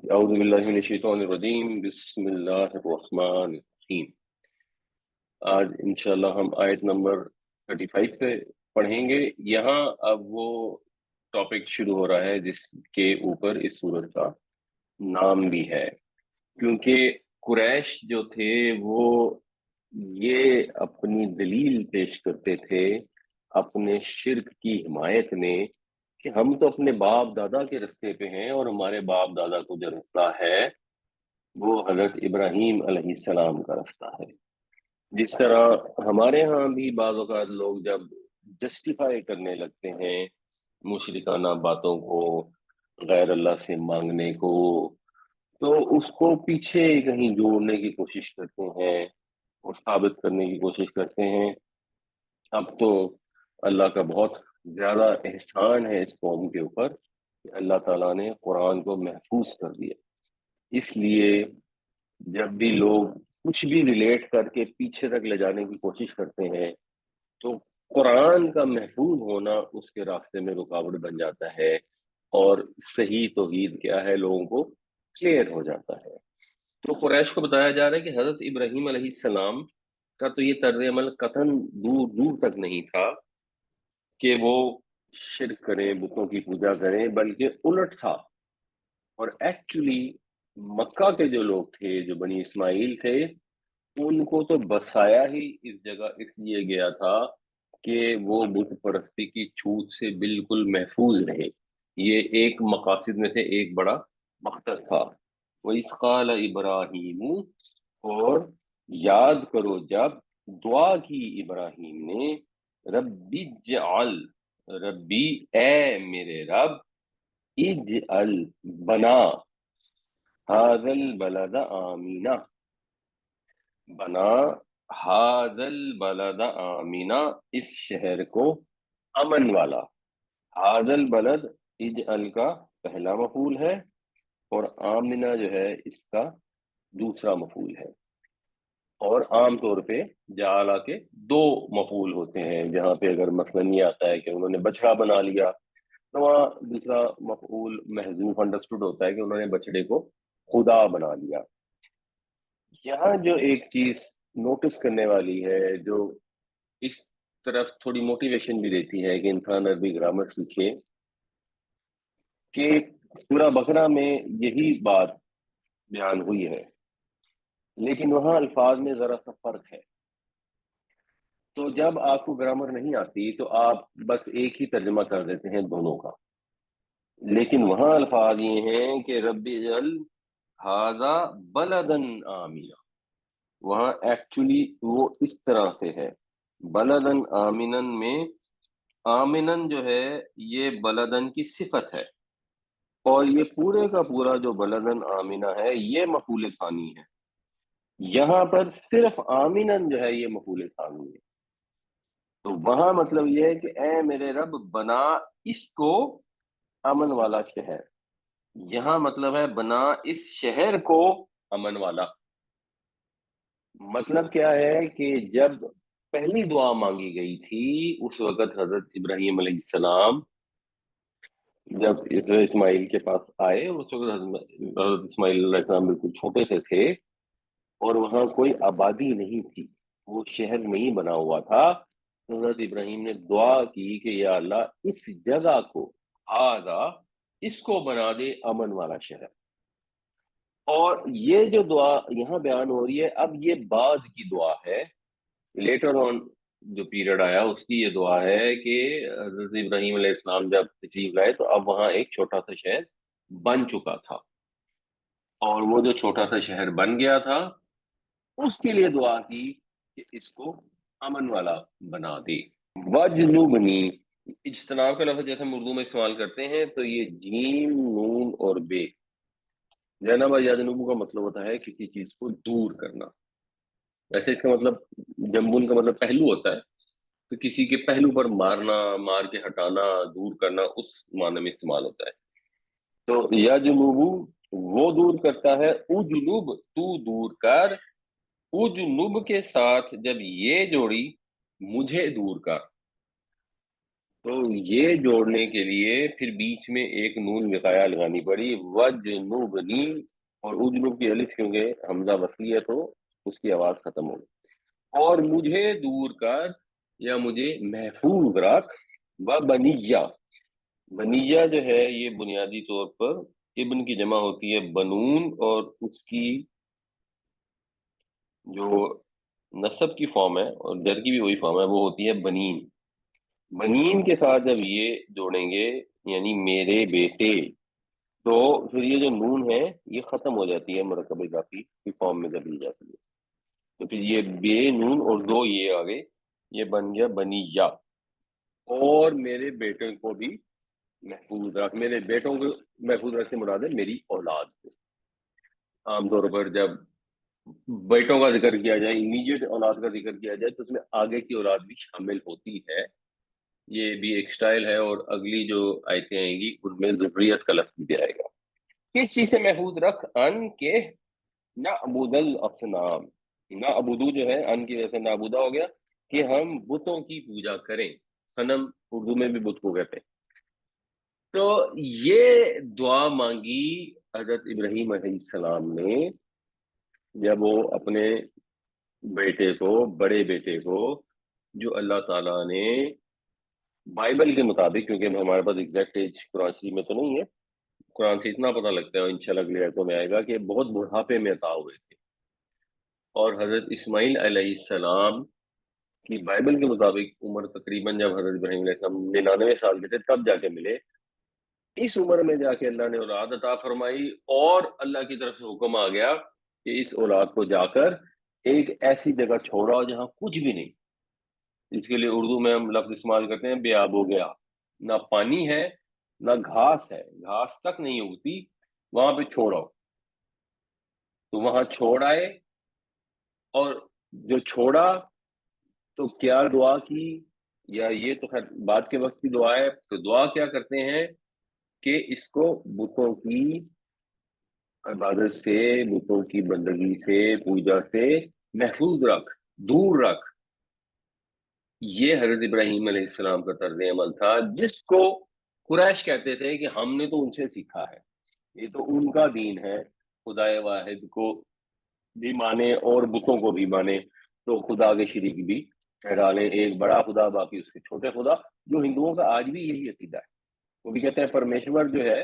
اعوذ باللہ من الشیطان الرجیم، بسم اللہ الرحمن الرحیم۔ آج انشاءاللہ ہم آیت نمبر 35 سے پڑھیں گے۔ یہاں اب وہ ٹاپک شروع ہو رہا ہے جس کے اوپر اس سورت کا نام بھی ہے، کیونکہ قریش جو تھے وہ یہ اپنی دلیل پیش کرتے تھے اپنے شرک کی حمایت میں کہ ہم تو اپنے باپ دادا کے رستے پہ ہیں، اور ہمارے باپ دادا کو جو رستہ ہے وہ حضرت ابراہیم علیہ السلام کا رستہ ہے۔ جس طرح ہمارے ہاں بھی بعض اوقات لوگ جب جسٹیفائی کرنے لگتے ہیں مشرکانہ باتوں کو، غیر اللہ سے مانگنے کو، تو اس کو پیچھے کہیں جوڑنے کی کوشش کرتے ہیں اور ثابت کرنے کی کوشش کرتے ہیں۔ اب تو اللہ کا بہت زیادہ احسان ہے اس قوم کے اوپر کہ اللہ تعالیٰ نے قرآن کو محفوظ کر دیا۔ اس لیے جب بھی لوگ کچھ بھی ریلیٹ کر کے پیچھے تک لے جانے کی کوشش کرتے ہیں تو قرآن کا محفوظ ہونا اس کے راستے میں رکاوٹ بن جاتا ہے، اور صحیح توحید کیا ہے لوگوں کو کلیئر ہو جاتا ہے۔ تو قریش کو بتایا جا رہا ہے کہ حضرت ابراہیم علیہ السلام کا تو یہ طرز عمل قطعاً دور دور تک نہیں تھا کہ وہ شرک کریں، بتوں کی پوجا کریں، بلکہ الٹ تھا۔ اور ایکچولی مکہ کے جو لوگ تھے، جو بنی اسماعیل تھے، ان کو تو بسایا ہی اس جگہ اس لیے گیا تھا کہ وہ بت پرستی کی چھوٹ سے بالکل محفوظ رہے۔ یہ ایک مقاصد میں سے ایک بڑا مقصد تھا۔ وَإِذْ قَالَ ابراہیم، اور یاد کرو جب دعا کی ابراہیم نے، ربی اجعل، ربی اے میرے رب، اجعل بنا، هذا البلد آمینہ، بنا هذا البلد آمینہ، اس شہر کو امن والا۔ هذا البلد اجعل کا پہلا مفعول ہے، اور آمنہ جو ہے اس کا دوسرا مفعول ہے۔ اور عام طور پہ جعلہ کے دو مفعول ہوتے ہیں، جہاں پہ اگر مثلا یہ آتا ہے کہ انہوں نے بچڑا بنا لیا تو وہاں دوسرا مفعول محذوف انڈرسٹوڈ ہوتا ہے کہ انہوں نے بچڑے کو خدا بنا لیا۔ یہاں جو ایک چیز نوٹس کرنے والی ہے، جو اس طرف تھوڑی موٹیویشن بھی دیتی ہے کہ انسان عربی گرامر سیکھے، کہ سورہ بقرہ میں یہی بات بیان ہوئی ہے لیکن وہاں الفاظ میں ذرا سا فرق ہے۔ تو جب آپ کو گرامر نہیں آتی تو آپ بس ایک ہی ترجمہ کر دیتے ہیں دونوں کا، لیکن وہاں الفاظ یہ ہیں کہ رب اجعل ھذا بلدن آمینہ، وہاں ایکچولی وہ اس طرح سے ہے۔ بلدن آمینن میں آمینن جو ہے یہ بلدن کی صفت ہے، اور یہ پورے کا پورا جو بلدن آمینہ ہے یہ مفعول ثانی ہے۔ یہاں پر صرف آمینن جو ہے یہ مفعول ثانی ہے۔ تو وہاں مطلب یہ ہے کہ اے میرے رب بنا اس کو امن والا شہر، یہاں مطلب ہے بنا اس شہر کو امن والا۔ مطلب کیا ہے کہ جب پہلی دعا مانگی گئی تھی اس وقت حضرت ابراہیم علیہ السلام جب اسماعیل کے پاس آئے، اس وقت حضرت اسماعیل علیہ السلام بالکل چھوٹے سے تھے، اور وہاں کوئی آبادی نہیں تھی، وہ شہر نہیں بنا ہوا تھا۔ حضرت ابراہیم نے دعا کی کہ یا اللہ اس جگہ کو، آدھا اس کو بنا دے امن والا شہر۔ اور یہ جو دعا یہاں بیان ہو رہی ہے اب یہ بعد کی دعا ہے، لیٹر آن جو پیریڈ آیا اس کی یہ دعا ہے کہ حضرت ابراہیم علیہ السلام جب تشریف لائے تو اب وہاں ایک چھوٹا سا شہر بن چکا تھا، اور وہ جو چھوٹا سا شہر بن گیا تھا اس کے لیے دعا کی کہ اس کو امن والا بنا دے۔ وجنوبنی، اجتناب کا لفظ جیسے ہم اردو میں استعمال کرتے ہیں تو یہ جیم نون اور بے، جناب یجنبو کا مطلب ہوتا ہے کسی چیز کو دور کرنا۔ ویسے اس کا مطلب جنبون کا مطلب پہلو ہوتا ہے، تو کسی کے پہلو پر مارنا، مار کے ہٹانا، دور کرنا، اس معنی میں استعمال ہوتا ہے۔ تو یجنبو وہ دور کرتا ہے، اجنب تو دور کر، اجنب کے ساتھ جب یہ جوڑی مجھے دور کر، تو یہ جوڑنے کے لیے پھر بیچ میں ایک نون وقایا لگانی پڑی، وجنوبنی، اور اجنب کی الف کیونکہ حمزہ وصلی ہے تو اس کی آواز ختم ہو گئی، اور مجھے دور کر یا مجھے محفوظ رکھ، و بنیہ، بنیہ جو ہے یہ بنیادی طور پر ابن کی جمع ہوتی ہے بنون، اور اس کی جو نسب کی فارم ہے اور جر کی بھی وہی فارم ہے وہ ہوتی ہے بنین۔ بنین کے ساتھ جب یہ جوڑیں گے یعنی میرے بیٹے، تو پھر یہ جو نون ہے یہ ختم ہو جاتی ہے مرکب اضافی کی فارم میں جب لی جاتی ہے، تو پھر یہ بے نون اور دو یہ آگے، یہ بن گیا بنی یا، اور میرے بیٹے کو بھی محفوظ رکھ۔ میرے بیٹوں کو محفوظ رکھ سے مراد ہے میری اولاد کو۔ عام طور پر جب بیٹوں کا ذکر کیا جائے، امیڈیٹ اولاد کا ذکر کیا جائے، تو اس میں آگے کی اولاد بھی شامل ہوتی ہے، یہ بھی ایک سٹائل ہے، اور اگلی جو آیتیں آئیں گی ان میں ذریت کا لفظ بھی آئے گا۔ کس چیز سے محفوظ رکھ؟ ان کے نعبد الاصنام، نعبدو جو ہے ان کی وجہ سے نعبدہ ہو گیا کہ ہم بتوں کی پوجا کریں، صنم اردو میں بھی بت کو کہتے ہیں۔ تو یہ دعا مانگی حضرت ابراہیم علیہ السلام نے جب وہ اپنے بیٹے کو، بڑے بیٹے کو، جو اللہ تعالیٰ نے بائبل کے مطابق، کیونکہ ہمارے پاس ایگزیکٹ ایج قرآن شریف میں تو نہیں ہے، قرآن سے اتنا پتہ لگتا ہے انشاءاللہ اگلی آیتوں میں آئے گا کہ بہت بڑھاپے میں عطا ہوئے تھے، اور حضرت اسماعیل علیہ السلام کی بائبل کے مطابق عمر تقریباً جب حضرت ابراہیم علیہ السلام 99 سال کے تھے تب جا کے ملے۔ اس عمر میں جا کے اللہ نے اولاد عطا فرمائی، اور اللہ کی طرف سے حکم آ گیا کہ اس اولاد کو جا کر ایک ایسی جگہ چھوڑا جہاں کچھ بھی نہیں، اس کے لیے اردو میں ہم لفظ استعمال کرتے ہیں بے آب ہو گیا، نہ پانی ہے نہ گھاس ہے، گھاس تک نہیں اگتی، وہاں پہ چھوڑو۔ تو وہاں چھوڑ آئے، اور جو چھوڑا تو کیا دعا کی، یا یہ تو خیر بعد کے وقت کی دعا ہے، تو دعا کیا کرتے ہیں کہ اس کو بتوں کی عبادت سے، بتوں کی بندگی سے، پوجا سے محفوظ رکھ، دور رکھ۔ یہ حضرت ابراہیم علیہ السلام کا طرز عمل تھا، جس کو قریش کہتے تھے کہ ہم نے تو ان سے سیکھا ہے، یہ تو ان کا دین ہے، خدا واحد کو بھی مانے اور بتوں کو بھی مانے، تو خدا کے شریک بھی ٹھہرا لیں، ایک بڑا خدا باقی اس کے چھوٹے خدا، جو ہندوؤں کا آج بھی یہی عقیدہ ہے۔ وہ بھی کہتے ہیں پرمیشور جو ہے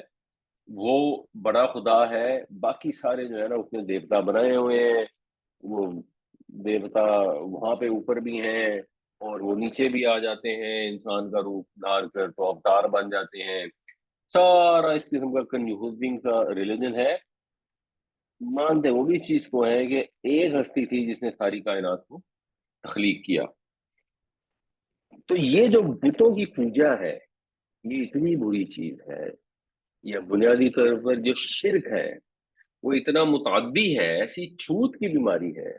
وہ بڑا خدا ہے، باقی سارے جو ہے نا اس نے دیوتا بنائے ہوئے ہیں، وہ دیوتا وہاں پہ اوپر بھی ہیں اور وہ نیچے بھی آ جاتے ہیں انسان کا روپ دھار کر، تو اوتار بن جاتے ہیں، سارا اس قسم کا کنفیوزنگ کا ریلیجن ہے۔ مانتے وہ بھی اس چیز کو ہے کہ ایک ہستی تھی جس نے ساری کائنات کو تخلیق کیا۔ تو یہ جو بتوں کی پوجا ہے یہ اتنی بری چیز ہے، یا بنیادی طور پر جو شرک ہے وہ اتنا متعدی ہے، ایسی چھوت کی بیماری ہے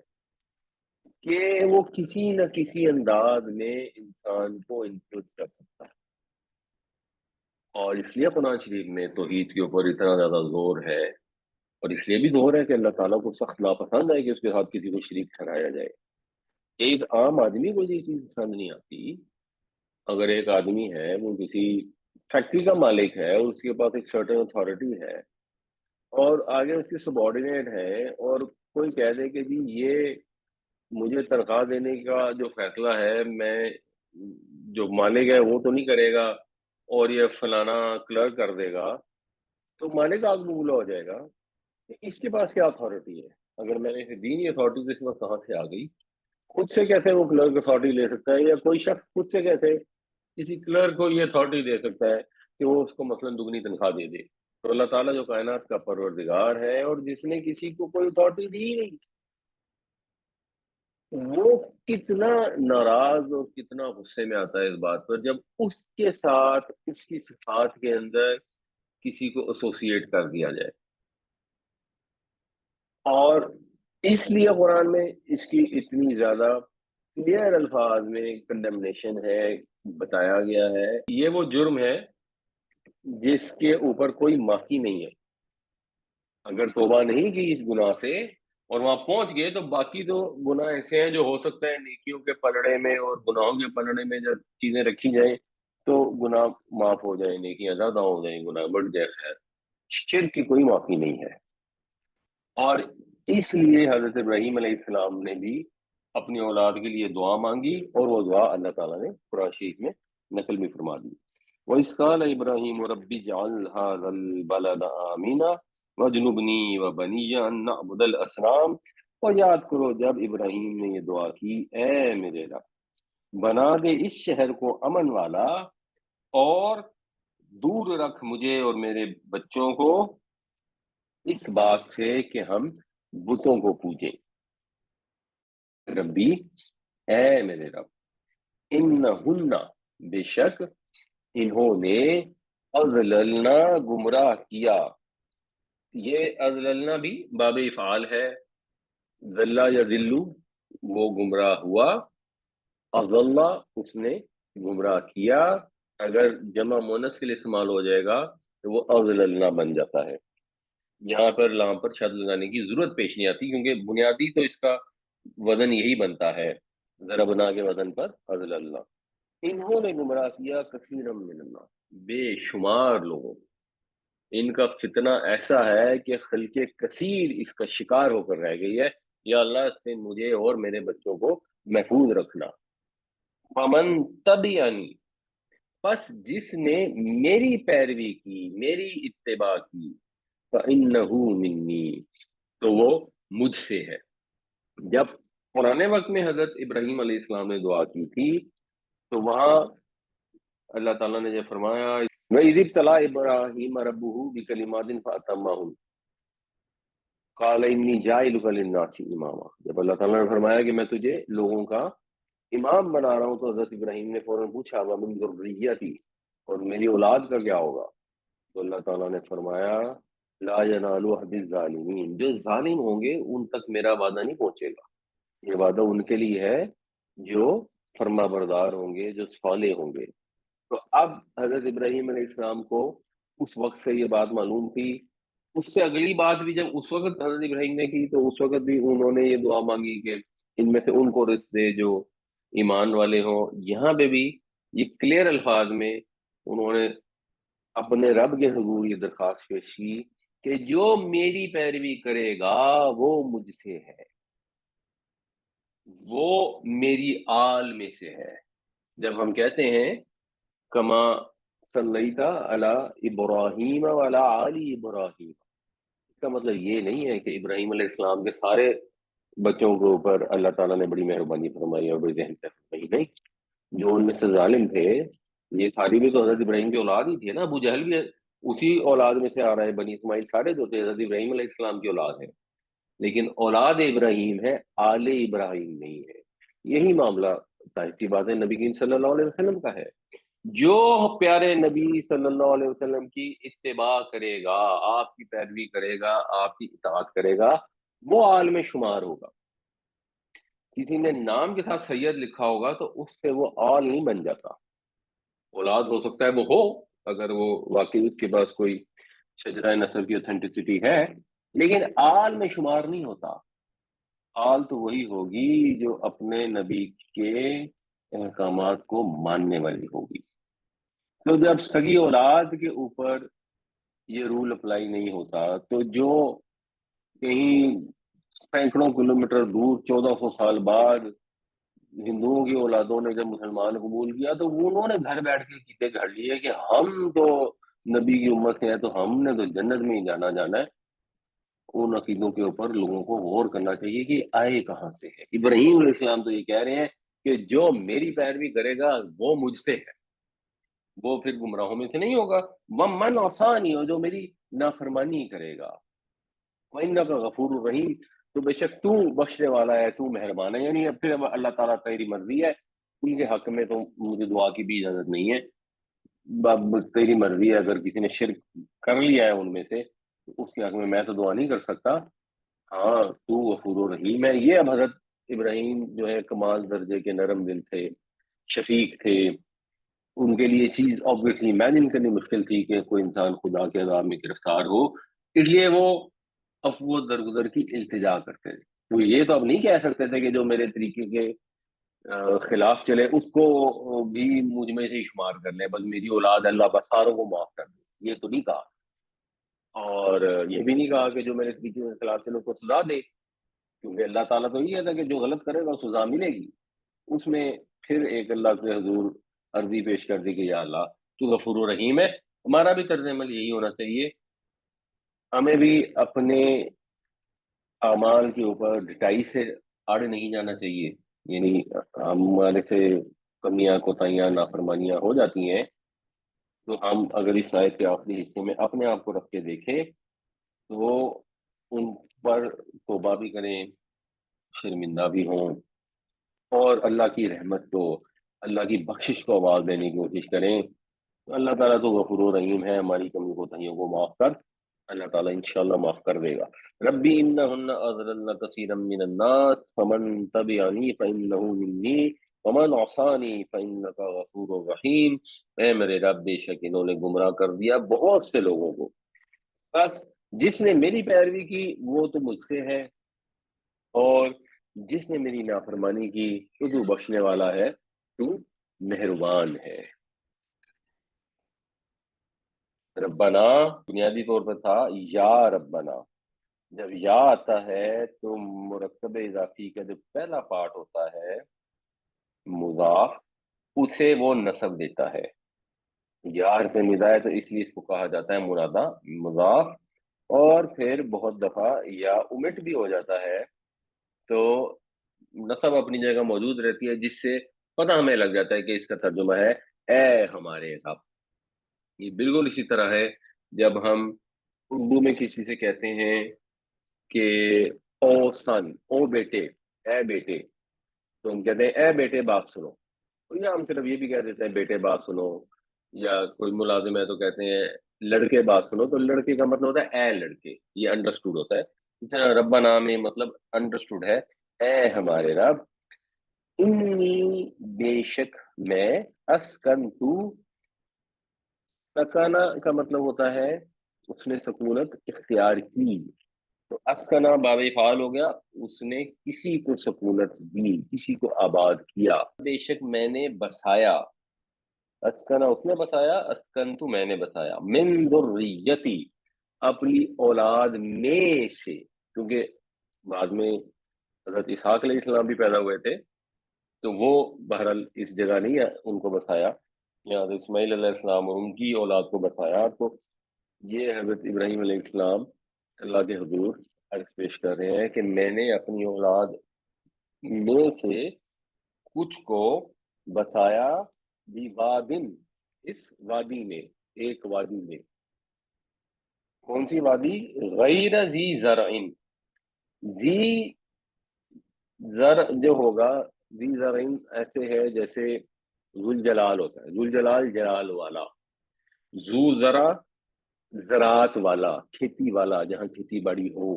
کہ وہ کسی نہ کسی انداز میں انسان کو انفلوئنس کر سکتا ہے۔ اور اس لیے قرآن شریف میں توحید کے اوپر اتنا زیادہ زور ہے، اور اس لیے بھی زور ہے کہ اللہ تعالیٰ کو سخت ناپسند ہے کہ اس کے ساتھ کسی کو شریک ٹھہرایا جائے۔ ایک عام آدمی کو یہ چیز پسند نہیں آتی۔ اگر ایک آدمی ہے وہ کسی فیکٹری کا مالک ہے، اس کے پاس ایک سرٹن اتھارٹی ہے، اور آگے اس کی سبارڈینیٹ ہے، اور کوئی کہہ دے کہ جی یہ مجھے تنخواہ دینے کا جو فیصلہ ہے میں، جو مالک ہے وہ تو نہیں کرے گا، اور یہ فلانا کلرک کر دے گا، تو مالک آگ ببولا ہو جائے گا۔ اس کے پاس کیا اتھارٹی ہے؟ اگر میں نے دینی اتھارٹی تو اس وقت کہاں سے آ گئی؟ خود سے کیسے وہ کلرک اتھارٹی لے سکتا ہے، یا کوئی شخص خود سے کیسے کسی کلرک کو یہ اتھارٹی دے سکتا ہے کہ وہ اس کو مثلا دگنی تنخواہ دے دے؟ تو اللہ تعالیٰ جو کائنات کا پروردگار ہے، اور جس نے کسی کو کوئی اتھارٹی دی ہی نہیں، وہ کتنا ناراض اور کتنا غصے میں آتا ہے اس بات پر جب اس کے ساتھ اس کی صفات کے اندر کسی کو ایسوسیٹ کر دیا جائے۔ اور اس لیے قرآن میں اس کی اتنی زیادہ کلیئر الفاظ میں کنڈمنیشن ہے، بتایا گیا ہے یہ وہ جرم ہے جس کے اوپر کوئی معافی نہیں ہے۔ اگر توبہ نہیں کی اس گناہ سے اور وہاں پہنچ گئے، تو باقی تو گناہ ایسے ہیں جو ہو سکتا ہے نیکیوں کے پلڑے میں اور گناہوں کے پلڑے میں جب چیزیں رکھی جائیں تو گناہ معاف ہو جائیں، نیکیاں زیادہ ہو جائیں، گناہ بڑھ جائے، خیر شرک کی کوئی معافی نہیں ہے۔ اور اس لیے حضرت ابراہیم علیہ السلام نے بھی اپنی اولاد کے لیے دعا مانگی، اور وہ دعا اللہ تعالیٰ نے قرآن شریف میں نقل بھی فرما دی۔ وَإِذْ قَالَ إِبْرَاهِيمُ رَبِّ اجْعَلْ هَٰذَا الْبَلَدَ آمِنًا وَاجْنُبْنِي وَبَنِيَّ أَن نَّعْبُدَ الْأَصْنَامَ۔ اور یاد کرو جب ابراہیم نے یہ دعا کی، اے میرے رب بنا دے اس شہر کو امن والا، اور دور رکھ مجھے اور میرے بچوں کو اس بات سے کہ ہم بتوں کو پوجیں۔ ربی، اے میرے رب، انہن، بے شک انہوں نے، اضللنا، گمراہ کیا۔ یہ اضللنا بھی باب افعال ہے، ذلہ یا ذلو وہ گمراہ ہوا، اضل اس نے گمراہ کیا۔ اگر جمع مونس کے لیے استعمال ہو جائے گا تو وہ اضللنا بن جاتا ہے۔ یہاں پر لام پر شد لگانے کی ضرورت پیش نہیں آتی، کیونکہ بنیادی تو اس کا وزن یہی بنتا ہے، ضربنا کے وزن پر عدل اللہ۔ انہوں نے گمراہ کیا کثیرا من اللہ، بے شمار لوگوں کو۔ ان کا فتنہ ایسا ہے کہ خلق کثیر اس کا شکار ہو کر رہ گئی ہے۔ یا اللہ اس سے مجھے اور میرے بچوں کو محفوظ رکھنا۔ فمن تبعنی، پس جس نے میری پیروی کی، میری اتباع کی، فَإِنَّهُ مِنِّي، تو وہ مجھ سے ہے۔ جب پرانے وقت میں حضرت ابراہیم علیہ السلام نے دعا کی تھی تو وہاں اللہ تعالیٰ نے یہ فرمایا، وَإِذِ ابْتَلَىٰ إِبْرَاهِيمَ رَبُّهُ بِكَلِمَاتٍ فَأَتَمَّهُنَّ قَالَ إِنِّي جَاعِلُكَ لِلنَّاسِ إِمَامًا۔ جب اللہ تعالیٰ نے فرمایا کہ میں تجھے لوگوں کا امام بنا رہا ہوں، تو حضرت ابراہیم نے فوراً پوچھا وَمِن ذُرِّيَّتِي، اور میری اولاد کا کیا ہوگا؟ تو اللہ تعالیٰ نے فرمایا لا ینال عہد الظالمین، جو ظالم ہوں گے ان تک میرا وعدہ نہیں پہنچے گا۔ یہ وعدہ ان کے لیے ہے جو فرما بردار ہوں گے، جو صالح ہوں گے۔ تو اب حضرت ابراہیم علیہ السلام کو اس وقت سے یہ بات معلوم تھی۔ اس سے اگلی بات بھی جب اس وقت حضرت ابراہیم نے کی تو اس وقت بھی انہوں نے یہ دعا مانگی کہ ان میں سے ان کو رزق دے جو ایمان والے ہوں۔ یہاں پہ بھی یہ کلیئر الفاظ میں انہوں نے اپنے رب کے حضور یہ درخواست پیش کی کہ جو میری پیروی کرے گا وہ مجھ سے ہے، وہ میری آل میں سے ہے۔ جب ہم کہتے ہیں کما صلیتا علی ابراہیم وعلی آل ابراہیم، اس کا مطلب یہ نہیں ہے کہ ابراہیم علیہ السلام کے سارے بچوں کے اوپر اللہ تعالیٰ نے بڑی مہربانی فرمائی اور بڑی رحمت فرمائی، نہیں۔ جو ان میں سے ظالم تھے یہ ساری بھی تو حضرت ابراہیم کی اولاد ہی تھی نا، ابو جہل بھی اسی اولاد میں سے آ رہا ہے، بنی اسماعیل سارے جو تھے حضرت ابراہیم علیہ السلام کی اولاد ہے، لیکن اولاد ابراہیم ہے، آل ابراہیم نہیں ہے۔ یہی معاملہ ظاہر سی بات ہے نبی کریم صلی اللہ علیہ وسلم کا ہے۔ جو پیارے نبی صلی اللہ علیہ وسلم کی اتباع کرے گا، آپ کی پیروی کرے گا، آپ کی اطاعت کرے گا، وہ آل میں شمار ہوگا۔ کسی نے نام کے ساتھ سید لکھا ہوگا تو اس سے وہ آل نہیں بن جاتا۔ اولاد ہو سکتا ہے وہ ہو، اگر وہ واقعی اس کے پاس کوئی شجرہ نسب کی اوتھینٹسٹی ہے، لیکن آل میں شمار نہیں ہوتا۔ آل تو وہی ہوگی جو اپنے نبی کے احکامات کو ماننے والی ہوگی۔ تو جب سگی اولاد کے اوپر یہ رول اپلائی نہیں ہوتا تو جو کہیں سینکڑوں کلومیٹر دور 1400 سال بعد ہندوؤں کی اولادوں نے جب مسلمان قبول کیا تو انہوں نے گھر بیٹھ کے کیتے گھڑ لیے کہ ہم تو نبی کی امت سے ہیں تو ہم نے تو جنت میں ہی جانا ہے۔ ان عقیدوں کے اوپر لوگوں کو غور کرنا چاہیے کہ آئے کہاں سے ہے۔ ابراہیم علیہ السلام تو یہ کہہ رہے ہیں کہ جو میری پیروی کرے گا وہ مجھ سے ہے، وہ پھر گمراہوں میں سے نہیں ہوگا۔ وَمَنْ عَصَانِي، اور جو میری نافرمانی کرے گا، وَإِنَّكَ غَفُورٌ رَحِيمٌ، تو بے شک تو بخشنے والا ہے، تو مہربان ہے۔ یعنی اب پھر اللہ تعالیٰ تیری مرضی ہے، ان کے حق میں تو مجھے دعا کی بھی اجازت نہیں ہے۔ تیری مرضی ہے، اگر کسی نے شرک کر لیا ہے ان میں سے تو اس کے حق میں تو دعا نہیں کر سکتا۔ ہاں تو غفور رحیم ہے۔ یہ اب حضرت ابراہیم جو ہے کمال درجے کے نرم دل تھے، شفیق تھے، ان کے لیے چیز آبویسلی امیجن کرنی مشکل تھی کہ کوئی انسان خدا کے عذاب میں گرفتار ہو، اس لیے وہ عفو درگزر کی التجا کرتے تھے۔ وہ یہ تو اب نہیں کہہ سکتے تھے کہ جو میرے طریقے کے خلاف چلے اس کو بھی مجھ میں سے شمار کر لیں، بس میری اولاد اللہ بس ساروں کو معاف کر دے، یہ تو نہیں کہا۔ اور یہ بھی نہیں کہا کہ جو میرے بیچ میں خلاف چلے اس کو سزا دے، کیونکہ اللہ تعالیٰ تو یہ ہے کہ جو غلط کرے گا سزا ملے گی۔ اس میں پھر ایک اللہ کے حضور عرضی پیش کر دی کہ یا اللہ تو غفور و رحیم ہے۔ ہمارا بھی طرز عمل یہی ہونا چاہیے، ہمیں بھی اپنے اعمال کے اوپر ڈٹائی سے آڑے نہیں جانا چاہیے، یعنی ہمارے سے کمیاں کوتاہیاں نافرمانیاں ہو جاتی ہیں تو ہم اگر اس آیت کے آخری حصے میں اپنے آپ کو رکھ کے دیکھیں تو ان پر توبہ بھی کریں، شرمندہ بھی ہوں، اور اللہ کی رحمت کو، اللہ کی بخشش کو آواز دینے کی کوشش کریں۔ تو اللہ تعالیٰ تو غفور و رحیم ہے، ہماری کمی کوتاہیوں کو معاف کر اللہ تعالیٰ انشاءاللہ معاف کر دے گا۔ ربی انہن اضللن کثیرا من الناس فمن تبعنی فانہ منی ومن عصانی فانک غفور رحیم۔ اے میرے رب بے شک انہوں نے گمراہ کر دیا بہت سے لوگوں کو، بس جس نے میری پیروی کی وہ تو مجھ سے ہے، اور جس نے میری نافرمانی کی تو بخشنے والا ہے، تو مہربان ہے۔ ربنا بنیادی طور پر تھا یا ربنا، جب یا آتا ہے تو مرکب اضافی کا جو پہلا پارٹ ہوتا ہے مضاف، اسے وہ نصب دیتا ہے۔ یا حرف ندا ہے تو اس لیے اس کو کہا جاتا ہے منادا مضاف، اور پھر بہت دفعہ یا امٹ بھی ہو جاتا ہے تو نصب اپنی جگہ موجود رہتی ہے، جس سے پتہ ہمیں لگ جاتا ہے کہ اس کا ترجمہ ہے اے ہمارے رب۔ یہ بالکل اسی طرح ہے جب ہم اردو میں کسی سے کہتے ہیں کہ او سن، او بیٹے، اے بیٹے، تو ہم کہتے ہیں اے بیٹے بات سنو، تو یا ہم صرف یہ بھی کہہ دیتے ہیں بیٹے بات سنو، یا کوئی ملازم ہے تو کہتے ہیں لڑکے بات سنو، تو لڑکے کا مطلب ہوتا ہے اے لڑکے، یہ انڈرسٹوڈ ہوتا ہے۔ اس طرح ربا نام مطلب انڈرسٹوڈ ہے، اے ہمارے رب، انی بے شک میں، اسکن تو، سکانہ کا مطلب ہوتا ہے اس نے سکونت اختیار کی، تو اسکنا باب فعال ہو گیا، اس نے کسی کو سکونت دی، کسی کو آباد کیا۔ بے شک میں نے بسایا، اسکنا اس نے بسایا، اسکن تو میں نے بسایا، من ذریتی اپنی اولاد میں سے، کیونکہ بعد میں حضرت اسحاق علیہ السلام بھی پیدا ہوئے تھے تو وہ بہرحال اس جگہ نہیں ہے ان کو بسایا، یا اسماعیل علیہ السلام اور ان کی اولاد کو بسایا، تو یہ حضرت ابراہیم علیہ السلام اللہ کے حضور عرض پیش کر رہے ہیں کہ میں نے اپنی اولاد میں سے کچھ کو بتایا بھی وادن، اس وادی میں، ایک وادی میں، کون سی وادی؟ غیر ذی زرعن، ذی زر جو ہوگا، ذی زرعن ایسے ہے جیسے ذوالجلال ہوتا ہے، ذوالجلال جلال والا، ذو زرع زراعت والا، کھیتی والا، جہاں کھیتی باڑی ہو،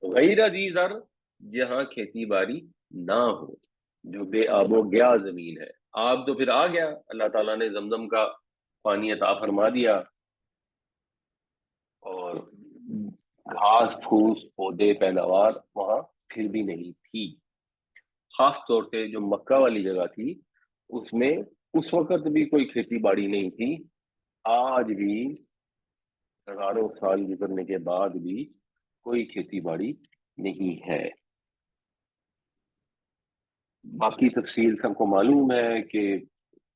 غیر ذی زر جہاں کھیتی باڑی نہ ہو، جو بے آب و گیا زمین ہے۔ آب تو پھر آ گیا، اللہ تعالیٰ نے زمزم کا پانی عطا فرما دیا، اور گھاس پھوس پودے پیداوار وہاں پھر بھی نہیں تھی، خاص طور پہ جو مکہ والی جگہ تھی اس میں اس وقت بھی کوئی کھیتی باڑی نہیں تھی، آج بھی ہزاروں سال گزرنے کے بعد بھی کوئی کھیتی باڑی نہیں ہے۔ باقی تفصیل سب کو معلوم ہے کہ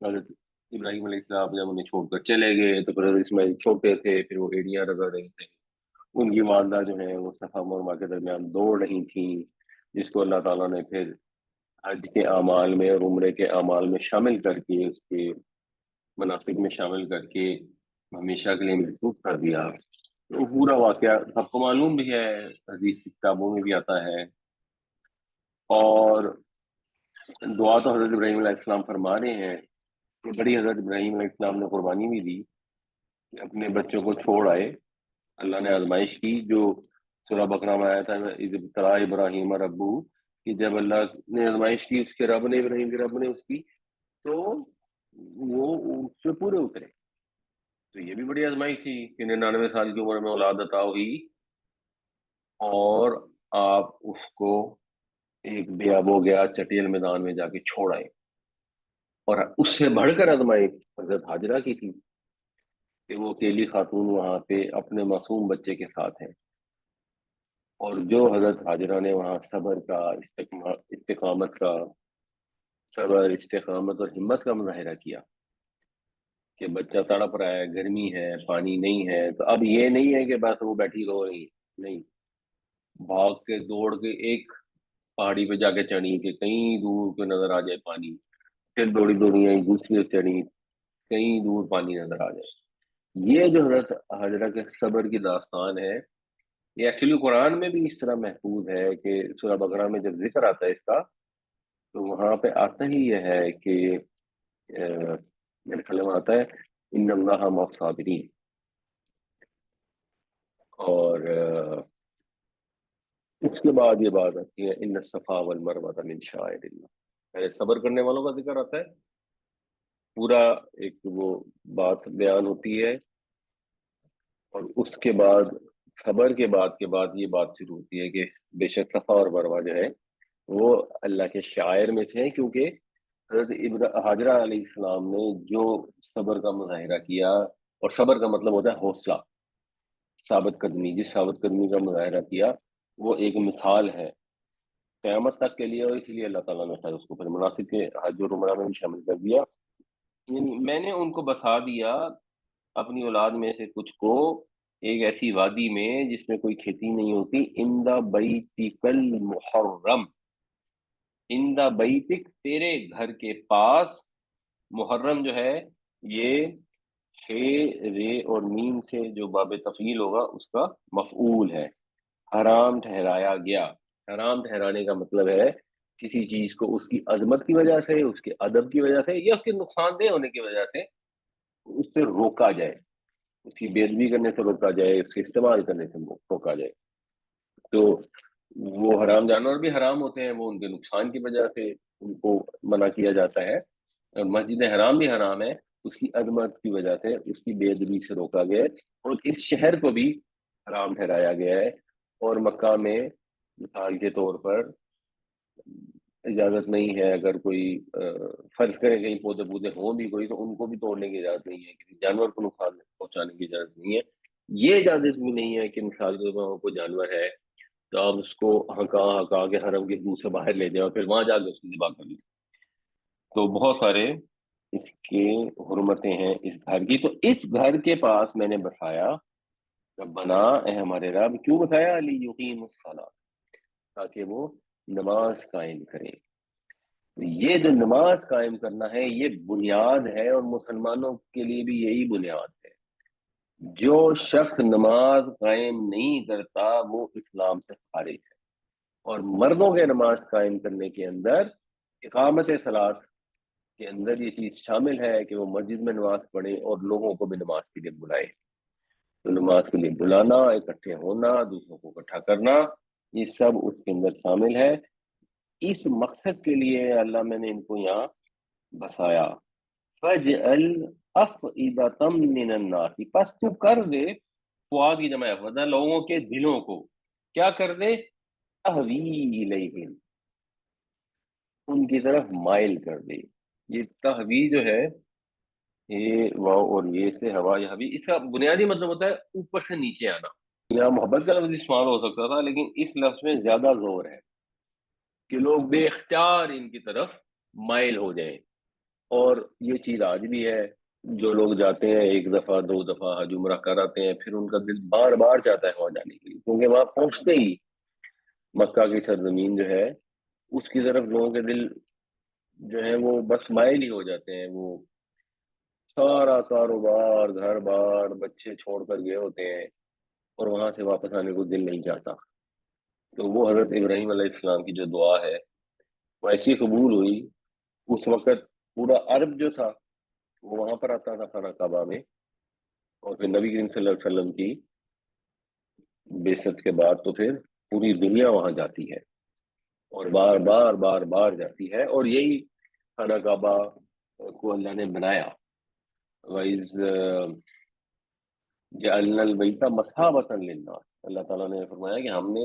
حضرت ابراہیم علیہ السلام جب انہیں چھوڑ کر چلے گئے تو پھر حضرت اسماعیل چھوٹے تھے، پھر وہ ایڑیاں رگڑ رہے تھے، ان کی والدہ جو ہے وہ صفا اور مروہ کے درمیان دوڑ رہی تھیں، جس کو اللہ تعالیٰ نے پھر حج کے اعمال میں اور عمرے کے اعمال میں شامل کر کے، اس کے مناسک میں شامل کر کے ہمیشہ کے لیے محفوظ کر دیا۔ تو پورا واقعہ سب کو معلوم بھی ہے، حدیث کتابوں میں بھی آتا ہے، اور دعا تو حضرت ابراہیم علیہ السلام فرما رہے ہیں کہ بڑی حضرت ابراہیم علیہ السلام نے قربانی بھی دی کہ اپنے بچوں کو چھوڑ آئے، اللہ نے آزمائش کی، جو سورہ بقرہ میں آیا تھا اذ ابتلیٰ ابراہیم ربہ، کہ جب اللہ نے آزمائش کی اس کے رب نے، ابراہیم کے رب نے اس کی، تو وہ اس سے پورے اترے۔ تو یہ بھی بڑی آزمائش تھی کہ 99 سال کی عمر میں اولاد عطا ہوئی اور آپ اس کو ایک بیاب ہو گیا چٹیل میدان میں جا کے چھوڑ آئے، اور اس سے بڑھ کر آزمائش حضرت حاجرہ کی تھی کہ وہ اکیلی خاتون وہاں پہ اپنے معصوم بچے کے ساتھ ہیں، اور جو حضرت حاجرہ نے وہاں صبر کا، استقامت کا، صبر استقامت اور ہمت کا مظاہرہ کیا کہ بچہ تڑپ رہا ہے، گرمی ہے، پانی نہیں ہے، تو اب یہ نہیں ہے کہ بس وہ بیٹھی رو رہی ہے، نہیں، بھاگ کے دوڑ کے ایک پہاڑی پہ جا کے چڑھی کہ کہیں دور کو نظر آ جائے پانی، پھر دوڑی دوڑی آئی دوسری پہ چڑھی، کہیں دور پانی نظر آ جائے۔ یہ جو حضرت حضرہ کے صبر کی داستان ہے، یہ ایکچولی قرآن میں بھی اس طرح محفوظ ہے کہ سورہ بقرہ میں جب ذکر آتا ہے اس کا، تو وہاں پہ آتا ہی یہ ہے کہ میرے خیال میں آتا ہے ان اللہ مع الصابرین، اور اس کے بعد یہ بات آتی ہے ان الصفا والمروہ من شعائر اللہ، پہلے صبر کرنے والوں کا ذکر آتا ہے، پورا ایک وہ بات بیان ہوتی ہے، اور اس کے بعد صبر کے بعد یہ بات شروع ہوتی ہے کہ بے شک صفا اور مروہ جو ہے وہ اللہ کے شاعر میں سے ہیں، کیونکہ حضرت حاجرہ علیہ السلام نے جو صبر کا مظاہرہ کیا، اور صبر کا مطلب ہوتا ہے حوصلہ، ثابت قدمی، جس ثابت قدمی کا مظاہرہ کیا وہ ایک مثال ہے قیامت تک کے لیے، اور اسی لیے اللہ تعالیٰ نے خیر اس کو پھر مناسب کے حج اور عمرہ میں بھی شامل کر دیا۔ یعنی میں نے ان کو بسا دیا اپنی اولاد میں سے کچھ کو ایک ایسی وادی میں جس میں کوئی کھیتی نہیں ہوتی، اندہ بیتک المحرم، اندہ بیتک تیرے گھر کے پاس، محرم جو ہے یہ ش رے اور میم سے جو باب تفعیل ہوگا اس کا مفعول ہے، حرام ٹھہرایا گیا۔ حرام ٹھہرانے کا مطلب ہے کسی چیز کو اس کی عظمت کی وجہ سے، اس کے ادب کی وجہ سے، یا اس کے نقصان دہ ہونے کی وجہ سے اس سے روکا جائے، اس کی بے ادبی کرنے سے روکا جائے، اس کے استعمال کرنے سے روکا جائے۔ تو وہ حرام جانور بھی حرام ہوتے ہیں، وہ ان کے نقصان کی وجہ سے ان کو منع کیا جاتا ہے۔ مسجد حرام بھی حرام ہے، اس کی عظمت کی وجہ سے، اس کی بے ادبی سے روکا گیا ہے، اور اس شہر کو بھی حرام ٹھہرایا گیا ہے۔ اور مکہ میں مثال کے طور پر اجازت نہیں ہے، اگر کوئی فرض کرے کہیں پودے پودے ہوں بھی کوئی، تو ان کو بھی توڑنے کی اجازت نہیں ہے، کسی جانور کو نقصان پہنچانے کی اجازت نہیں ہے۔ یہ اجازت بھی نہیں ہے کہ مثال کے طور پر کوئی جانور ہے تو آپ اس کو ہکا کے حرم کے منہ سے باہر لے جائیں اور پھر وہاں جا کے اس کی ذبح کر لیں۔ تو بہت سارے اس کے حرمتیں ہیں اس گھر کی۔ تو اس گھر کے پاس میں نے بسایا، بنا اے ہمارے رب، کیوں بتایا؟ علی یقیم الصلاۃ، تاکہ وہ نماز قائم کریں۔ یہ جو نماز قائم کرنا ہے یہ بنیاد ہے، اور مسلمانوں کے لیے بھی یہی بنیاد ہے۔ جو شخص نماز قائم نہیں کرتا وہ اسلام سے خارج ہے، اور مردوں کے نماز قائم کرنے کے اندر اقامت صلاۃ کے اندر یہ چیز شامل ہے کہ وہ مسجد میں نماز پڑھے اور لوگوں کو بھی نماز کے لیے بلائے۔ تو نماز کے لیے بلانا، اکٹھے ہونا، دوسروں کو اکٹھا کرنا، یہ سب اس کے اندر شامل ہے۔ اس مقصد کے لیے اللہ میں نے ان کو یہاں بسایا۔ فَاجْعَلْ أَفْئِدَةً مِّنَ النَّاسِ، پس تو کر دے، فؤاد کی جمع افئدہ، لوگوں کے دلوں کو کیا کر دے؟ تہوی الیہم، ان کی طرف مائل کر دے۔ یہ تہوی جو ہے، یہ واو اور یہ سے ہوا یا حوی، اس کا بنیادی مطلب ہوتا ہے اوپر سے نیچے آنا۔ یہاں محبت کا لفظ استعمال ہو سکتا تھا، لیکن اس لفظ میں زیادہ زور ہے کہ لوگ بے اختیار ان کی طرف مائل ہو جائیں۔ اور یہ چیز آج بھی ہے، جو لوگ جاتے ہیں ایک دفعہ دو دفعہ حج عمرہ کر آتے ہیں، پھر ان کا دل بار بار چاہتا ہے وہاں جانے کے لیے، کیونکہ وہاں پہنچتے ہی مکہ کی سرزمین جو ہے اس کی طرف لوگوں کے دل جو ہے وہ بس مائل ہی ہو جاتے ہیں۔ وہ سارا کاروبار، گھر بار، بچے چھوڑ کر گئے ہوتے ہیں، اور وہاں سے واپس آنے کو دل نہیں چاہتا۔ تو وہ حضرت ابراہیم علیہ السلام کی جو دعا ہے وہ ایسی قبول ہوئی، اس وقت پورا عرب جو تھا وہ وہاں پر آتا تھا خانہ کعبہ میں، اور پھر نبی کریم صلی اللہ علیہ وسلم کی بعثت کے بعد تو پھر پوری دنیا وہاں جاتی ہے، اور بار بار بار بار جاتی ہے، اور یہی خانہ کعبہ کو اللہ نے بنایا۔ وَإِذْ جَعَلْنَا الْبَيْتَ مَثَابَةً لِلنَّاسِ، اللہ تعالیٰ نے فرمایا کہ ہم نے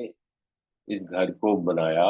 اس گھر کو بنایا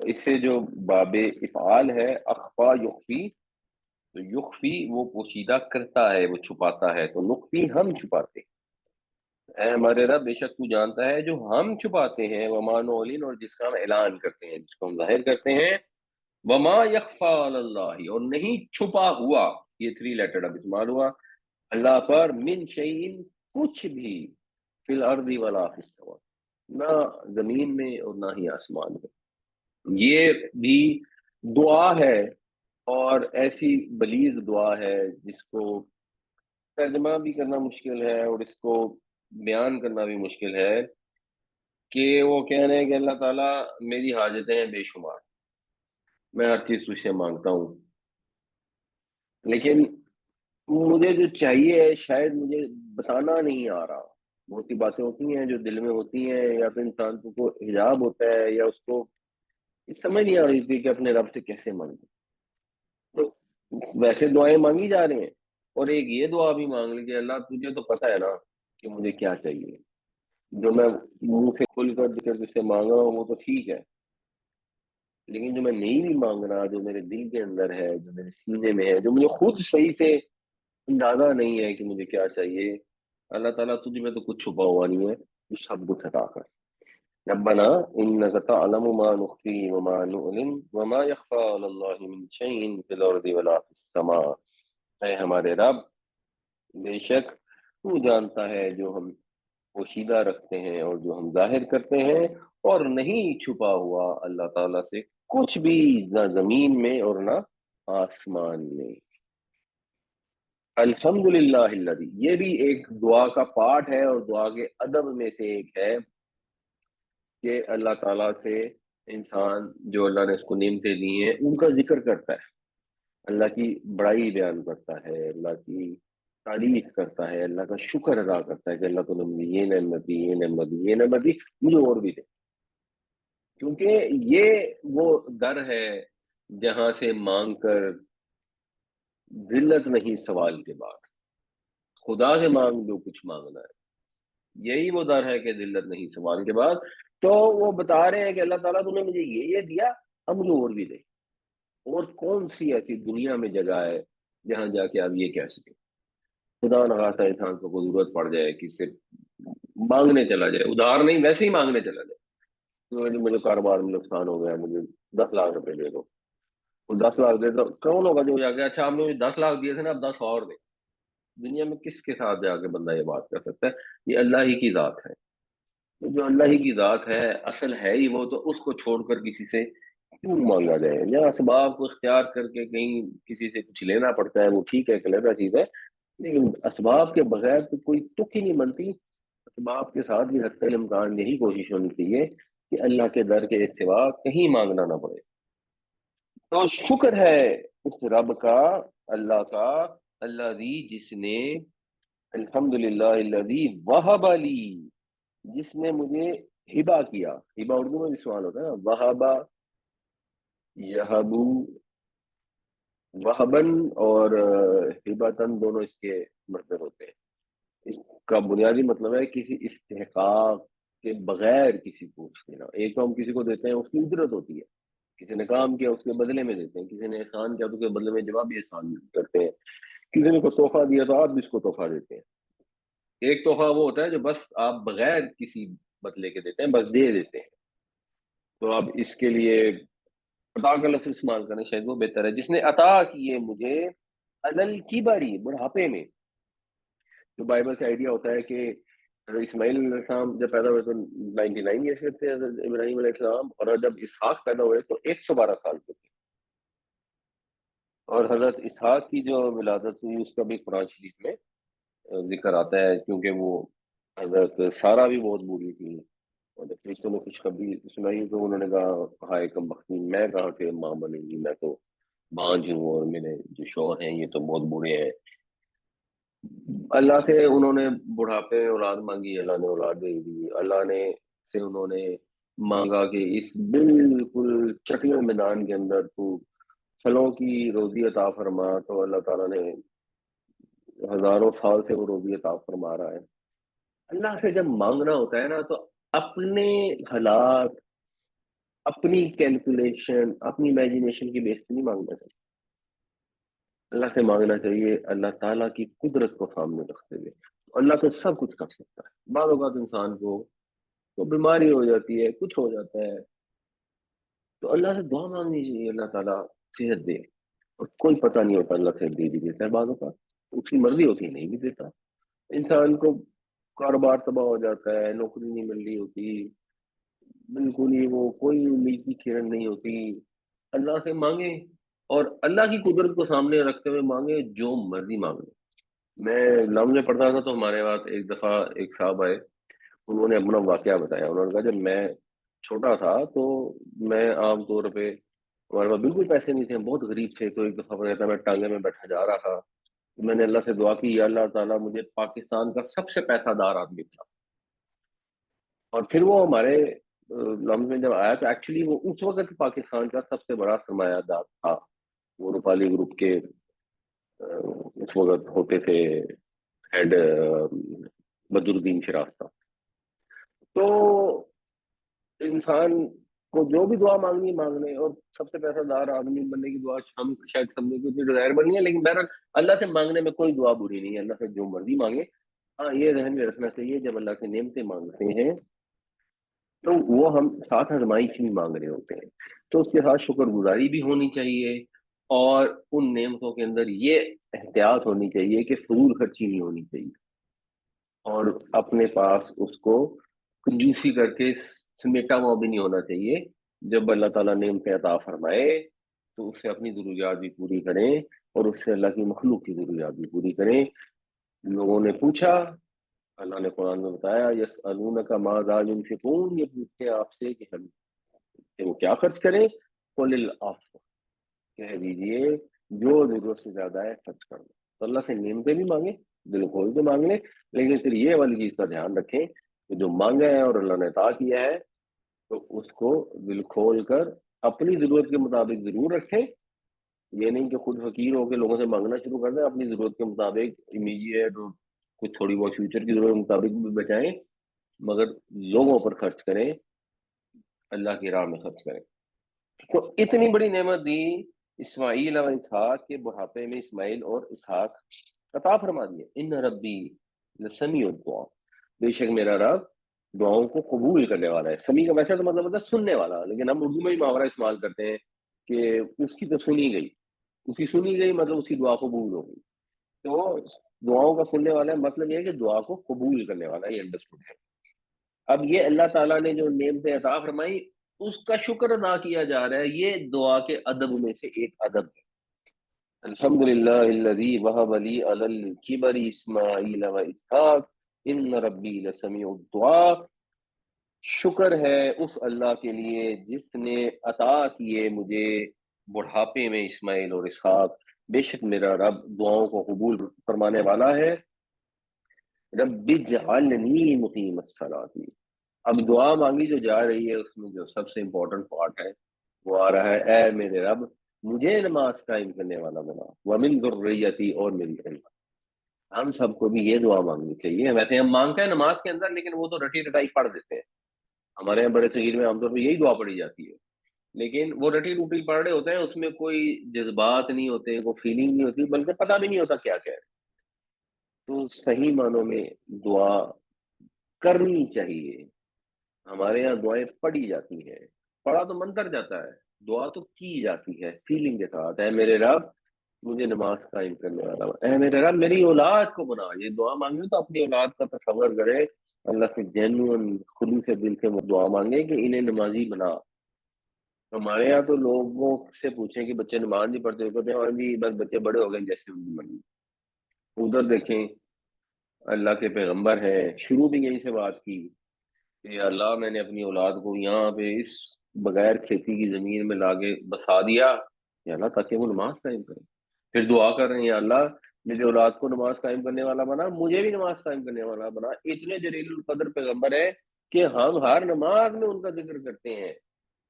اس سے جو باب افعال ہے اخفا یخفی، تو یخفی وہ پوشیدہ کرتا ہے، وہ چھپاتا ہے، تو نخفی ہم چھپاتے ہیں۔ اے ہمارے رب بے شک تو جانتا ہے جو ہم چھپاتے ہیں، وما نعلن اور جس کا ہم اعلان کرتے ہیں، جس کو ہم ظاہر کرتے ہیں، وما یخفا علی اللہ اور نہیں چھپا ہوا، یہ تھری لیٹر اب استعمال ہوا اللہ پر، من شیئن کچھ بھی، فی الارض ولا فی السماء، نہ زمین میں اور نہ ہی آسمان میں۔ یہ بھی دعا ہے، اور ایسی بلیغ دعا ہے جس کو ترجمہ بھی کرنا مشکل ہے اور اس کو بیان کرنا بھی مشکل ہے، کہ وہ کہہ رہے ہیں کہ اللہ تعالیٰ میری حاجتیں ہیں بے شمار، میں ہر چیز تجھ سے مانگتا ہوں، لیکن مجھے جو چاہیے شاید مجھے بتانا نہیں آ رہا۔ بہت سی باتیں ہوتی ہیں جو دل میں ہوتی ہیں، یا پھر انسان کو حجاب ہوتا ہے، یا اس کو سمجھ نہیں آ رہی تھی کہ اپنے رب سے کیسے مانگے۔ تو ویسے دعائیں مانگی جا رہی ہیں، اور ایک یہ دعا بھی مانگ لی کہ اللہ تجھے تو پتہ ہے نا کہ مجھے کیا چاہیے، جو میں منہ سے کھل کر ذکر تجھ سے مانگ رہا ہوں وہ تو ٹھیک ہے، لیکن جو میں نہیں بھی مانگ رہا، جو میرے دل کے اندر ہے، جو میرے سینے میں ہے، جو مجھے خود صحیح سے اندازہ نہیں ہے کہ مجھے کیا چاہیے، اللہ تعالیٰ تجھ میں تو کچھ چھپا ہوا نہیں ہے، تو سب کچھ عطا کر۔ ربنا انك تعلم ما نخفي وما نعلن وما يخفى على الله من شيء في الارض ولا في السماء، اے ہمارے رب بے شک تو جانتا ہے جو ہم پوشیدہ رکھتے ہیں اور جو ہم ظاہر کرتے ہیں، اور نہیں چھپا ہوا اللہ تعالیٰ سے کچھ بھی، نہ زمین میں اور نہ آسمان میں۔ الحمد للہ الذی، یہ بھی ایک دعا کا پارٹ ہے اور دعا کے ادب میں سے ایک ہے، کہ اللہ تعالیٰ سے انسان جو اللہ نے اس کو نعمتیں دی ہیں ان کا ذکر کرتا ہے، اللہ کی بڑائی بیان کرتا ہے، اللہ کی تعریف کرتا ہے، اللہ کا شکر ادا کرتا ہے کہ اللہ تو نے مجھے یہ نعمت دی، یہ نعمت دی، یہ نعمت دی، مجھے اور بھی دے، کیونکہ یہ وہ در ہے جہاں سے مانگ کر ذلت نہیں سوال کے بعد، خدا سے مانگ جو کچھ مانگنا ہے، یہی وہ در ہے کہ ذلت نہیں سوال کے بعد۔ تو وہ بتا رہے ہیں کہ اللہ تعالیٰ تم نے مجھے یہ دیا، اب مجھے اور بھی دے، اور کون سی ایسی دنیا میں جگہ ہے جہاں جا کے آپ یہ کہہ سکیں؟ خدا نہ خواستہ انسان کو کوئی ضرورت پڑ جائے کہ صرف مانگنے چلا جائے، ادھار نہیں ویسے ہی مانگنے چلا جائے، تو مجھے کاروبار میں نقصان ہو گیا، مجھے 10 لاکھ روپے دے دو، وہ 10 لاکھ دے دو، کون ہوگا جو جا کے اچھا آپ نے مجھے 10 لاکھ دیے تھے نا اب 10 اور دے؟ دنیا میں کس کے ساتھ جا کے بندہ یہ بات کر سکتا ہے؟ یہ اللہ ہی کی ذات ہے، تو جو اللہ ہی کی ذات ہے اصل ہے ہی وہ، تو اس کو چھوڑ کر کسی سے کیوں مانگا جائے؟ یا اسباب کو اختیار کر کے کہیں کسی سے کچھ لینا پڑتا ہے، وہ ٹھیک ہے، کلیرا چیز ہے، لیکن اسباب کے بغیر تو کوئی تک ہی نہیں بنتی۔ اسباب کے ساتھ بھی حتی الامکان یہی کوشش ہونی چاہیے کہ اللہ کے در کے سوا کہیں مانگنا نہ پڑے۔ تو شکر ہے اس رب کا، اللہ کا، اللہ دی جس نے، الحمد للہ الذی وہب لی، جس نے مجھے ہبا کیا۔ ہبا اردو میں بھی سوال ہوتا ہے نا، وہبا، یہبو، وہبن اور ہبتن دونوں اس کے مصدر ہوتے ہیں۔ اس کا بنیادی مطلب ہے کسی استحقاق کے بغیر کسی کو کچھ دینا۔ ایک تو ہم کسی کو دیتے ہیں اس کی اجرت ہوتی ہے، کسی نے کام کیا اس کے بدلے میں دیتے ہیں، کسی نے احسان کیا تو اس کے بدلے میں جوابی احسان کرتے ہیں، کسی نے کوئی تحفہ دیا تو آپ بھی اس کو تحفہ دیتے ہیں۔ ایک تحفہ وہ ہوتا ہے جو بس آپ بغیر کسی بدلے کے دیتے ہیں، بس دے دیتے ہیں، تو آپ اس کے لیے عطا کا لفظ استعمال کریں شاید وہ بہتر ہے، جس نے عطا کیے مجھے علل کی باری، بڑھاپے میں۔ جو بائبل سے آئیڈیا ہوتا ہے کہ حضرت اسماعیل علیہ السلام جب پیدا ہوئے تو 99 ایئرس کے تھے، حضرت ابراہیم علیہ السلام، اور جب اسحاق پیدا ہوئے تو 112 سال کے تھے، اور حضرت اسحاق کی جو ولادت ہوئی اس کا بھی قرآن شریف میں ذکر آتا ہے، کیونکہ وہ حضرت سارہ بھی بہت بوڑھی تھی، اور جب فرشتوں نے خوشخبری سنائی تو انہوں نے کہا ہائے کم بختی، میں کہاں سے ماں بنے گی، میں تو بانجھ ہوں اور میرے جو شوہر ہیں یہ تو بہت بوڑھے ہیں۔ اللہ سے انہوں نے بڑھاپے میں اولاد مانگی، اللہ نے اولاد دے دی، اللہ نے سے انہوں نے مانگا کہ اس بالکل چٹیل میدان کے اندر تو پھلوں کی روزی عطا فرما، تو اللہ تعالیٰ نے ہزاروں سال سے وہ روزی عطا فرما رہا ہے۔ اللہ سے جب مانگنا ہوتا ہے نا تو اپنے حالات اپنی کیلکولیشن اپنی امیجنیشن کی بیس پہ نہیں مانگنا چاہیے. اللہ سے مانگنا چاہیے اللہ تعالیٰ کی قدرت کو سامنے رکھتے ہوئے. اللہ تو سب کچھ کر سکتا ہے. بعض اوقات انسان کو بیماری ہو جاتی ہے, کچھ ہو جاتا ہے, تو اللہ سے دعا مانگنی چاہیے اللہ تعالیٰ صحت دے. اور کوئی پتہ نہیں ہوتا اللہ صحت دے بھی دیتا ہے بعض اوقات, اس کی مرضی ہوتی ہے نہیں بھی دیتا. انسان کو کاروبار تباہ ہو جاتا ہے, نوکری نہیں مل رہی ہوتی, بالکل ہی وہ کوئی امید کی کرن نہیں ہوتی. اللہ سے مانگے اور اللہ کی قدرت کو سامنے رکھتے ہوئے مانگے, جو مرضی مانگے. میں لفظ میں پڑھتا تھا تو ہمارے پاس ایک دفعہ ایک صاحب آئے, انہوں نے اپنا واقعہ بتایا. انہوں نے کہا جب میں چھوٹا تھا تو میں عام طور پہ, ہمارے پاس بالکل پیسے نہیں تھے, ہم بہت غریب تھے, تو ایک دفعہ کہتا میں ٹانگے میں بیٹھا جا رہا تھا, تو میں نے اللہ سے دعا کی, یا اللہ تعالیٰ مجھے پاکستان کا سب سے پیسہ دار آدمی بنا. اور پھر وہ ہمارے لمحے میں جب آیا تو ایکچولی وہ اس وقت پاکستان کا سب سے بڑا سرمایہ دار تھا. وہ روپالی گروپ کے اس وقت ہوتے تھے ہیڈ, بدر الدین فراز تھا. تو انسان کو جو بھی دعا مانگنی مانگنے, اور سب سے پیسہ دار آدمی بننے کی دعا ہم شاید سمجھے کہ اتنی ڈیزائر بنی ہے, لیکن بہرحال اللہ سے مانگنے میں کوئی دعا بری نہیں ہے. اللہ سے جو مرضی مانگے. ہاں یہ ذہن میں رکھنا چاہیے جب اللہ سے نعمتیں مانگتے ہیں تو وہ ہم ساتھ آزمائش بھی مانگ رہے ہوتے ہیں, تو اس کے ساتھ شکر گزاری بھی ہونی چاہیے, اور ان نعمتوں کے اندر یہ احتیاط ہونی چاہیے کہ فضول خرچی نہیں ہونی چاہیے, اور اپنے پاس اس کو کنجوسی کر کے سمیٹا ہوا بھی نہیں ہونا چاہیے. جب اللہ تعالیٰ نعمتیں عطا فرمائے تو اس سے اپنی ضروریات بھی پوری کریں, اور اس سے اللہ کی مخلوق کی ضروریات بھی پوری کریں. لوگوں نے پوچھا, اللہ نے قرآن میں بتایا, یسألونک ماذا ينفقون, یہ پوچھتے ہیں آپ سے کہ وہ کیا خرچ کریں. قل العفو, کہہ دیجئے جو ضرورت سے زیادہ ہے خرچ کر دو. تو اللہ سے نعمتیں بھی مانگیں, دل کھول کے مانگ لیں, لیکن پھر یہ والی چیز کا دھیان رکھیں کہ جو مانگا ہے اور اللہ نے عطا کیا ہے تو اس کو دل کھول کر اپنی ضرورت کے مطابق ضرور رکھیں. یہ نہیں کہ خود فقیر ہو کے لوگوں سے مانگنا شروع کر دیں, اپنی ضرورت کے مطابق امیڈیٹ اور کچھ تھوڑی بہت فیوچر کی ضرورت کے مطابق بھی بچائیں, مگر لوگوں پر خرچ کریں, اللہ کی راہ میں خرچ کریں. تو اتنی بڑی نعمت دی اسماعیل اور اسحاق کے بڑھاپے میں اسماعیل اور اسحاق عطا فرما دیے. ان ربی لسمیع الدعا, بے شک میرا رب دعاؤں کو قبول کرنے والا ہے. سمیع کا ویسے تو مطلب ہوتا ہے سننے والا, لیکن ہم اردو میں ہی محاورہ استعمال کرتے ہیں کہ اس کی تو سنی گئی, اس کی سنی گئی مطلب اس کی دعا قبول ہو گئی. تو دعاؤں کا سننے والا ہے مطلب یہ ہے کہ دعا کو قبول کرنے والا ہے, یہ انڈرسٹوڈ ہے. اب یہ اللہ تعالیٰ نے جو نعمتیں عطا فرمائی اس کا شکر ادا کیا جا رہا ہے, یہ دعا کے ادب میں سے ایک ادب ہے. الحمدللہ الذی وہب لی علی الکبر اسماعیل و اسحاق ان ربی لسمیع الدعا. شکر ہے اس اللہ کے لیے جس نے عطا کیے مجھے بڑھاپے میں اسماعیل اور اسحاق, بے شک میرا رب دعاؤں کو قبول فرمانے والا ہے. رب اجعلنی مقیم الصلاۃ. اب دعا مانگی جو جا رہی ہے اس میں جو سب سے امپورٹنٹ پارٹ ہے وہ آ رہا ہے, اے میرے رب مجھے نماز قائم کرنے والا بنا, ومن ذریتی, اور میری اولاد. ہم سب کو بھی یہ دعا مانگنی چاہیے. ویسے ہم مانگتے ہیں نماز کے اندر, لیکن وہ تو رٹی رٹائی پڑھ دیتے ہیں. ہمارے یہاں بڑے صغیر میں عام طور پہ یہی دعا پڑھی جاتی ہے, لیکن وہ رٹی روٹی پڑھ رہے ہوتے ہیں, اس میں کوئی جذبات نہیں ہوتے, کوئی فیلنگ نہیں ہوتی, بلکہ پتہ بھی نہیں ہوتا کیا کہہ رہے. تو صحیح معنوں میں دعا کرنی چاہیے. ہمارے یہاں دعائیں پڑھی جاتی ہیں, پڑھا تو منتر جاتا ہے, دعا تو کی جاتی ہے فیلنگ کے ساتھ. اے میرے رب مجھے نماز قائم کرنے والا, اے میرے رب میری اولاد کو بنا. یہ دعا مانگے تو اپنی اولاد کا تصور کرے, اللہ سے جینوئن خلوص دل سے وہ دعا مانگے کہ انہیں نمازی بنا. ہمارے یہاں تو لوگوں سے پوچھیں کہ بچے نماز نہیں پڑھتے, کہتے ہیں اور جی بس بچے بڑے ہو گئے جیسے ان کی مرضی. ادھر دیکھیں اللہ کے پیغمبر ہے, شروع بھی یہی سے بات کی کہ اللہ میں نے اپنی اولاد کو یہاں پہ اس بغیر کھیتی کی زمین میں لا کے بسا دیا, یا اللہ تاکہ وہ نماز قائم کرے. پھر دعا کر رہے ہیں, یا اللہ میری اولاد کو نماز قائم کرنے والا بنا, مجھے بھی نماز قائم کرنے والا بنا. اتنے جلیل القدر پیغمبر ہے کہ ہم ہر نماز میں ان کا ذکر کرتے ہیں,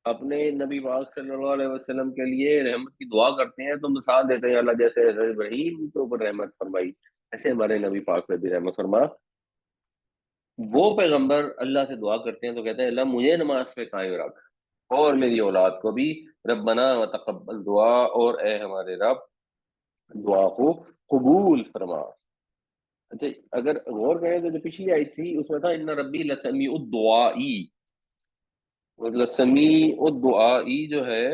اپنے نبی پاک صلی اللہ علیہ وسلم کے لیے رحمت کی دعا کرتے ہیں, تو مثال دیتے ہیں اللہ جیسے حضرت ابراہیم کے اوپر رحمت فرمائی ایسے ہمارے نبی پاک پہ بھی رحمت فرما. وہ پیغمبر اللہ سے دعا کرتے ہیں تو کہتے ہیں اللہ مجھے نماز پہ قائم رکھ, اور میری اولاد کو بھی، ربنا وتقبل دعا، اور اے ہمارے رب دعا کو قبول فرما۔ اچھا، اگر غور کریں تو جو پچھلی آئی تھی اس میں تھا ان ربی لسمیع الدعائی، لسمیع الدعائی جو ہے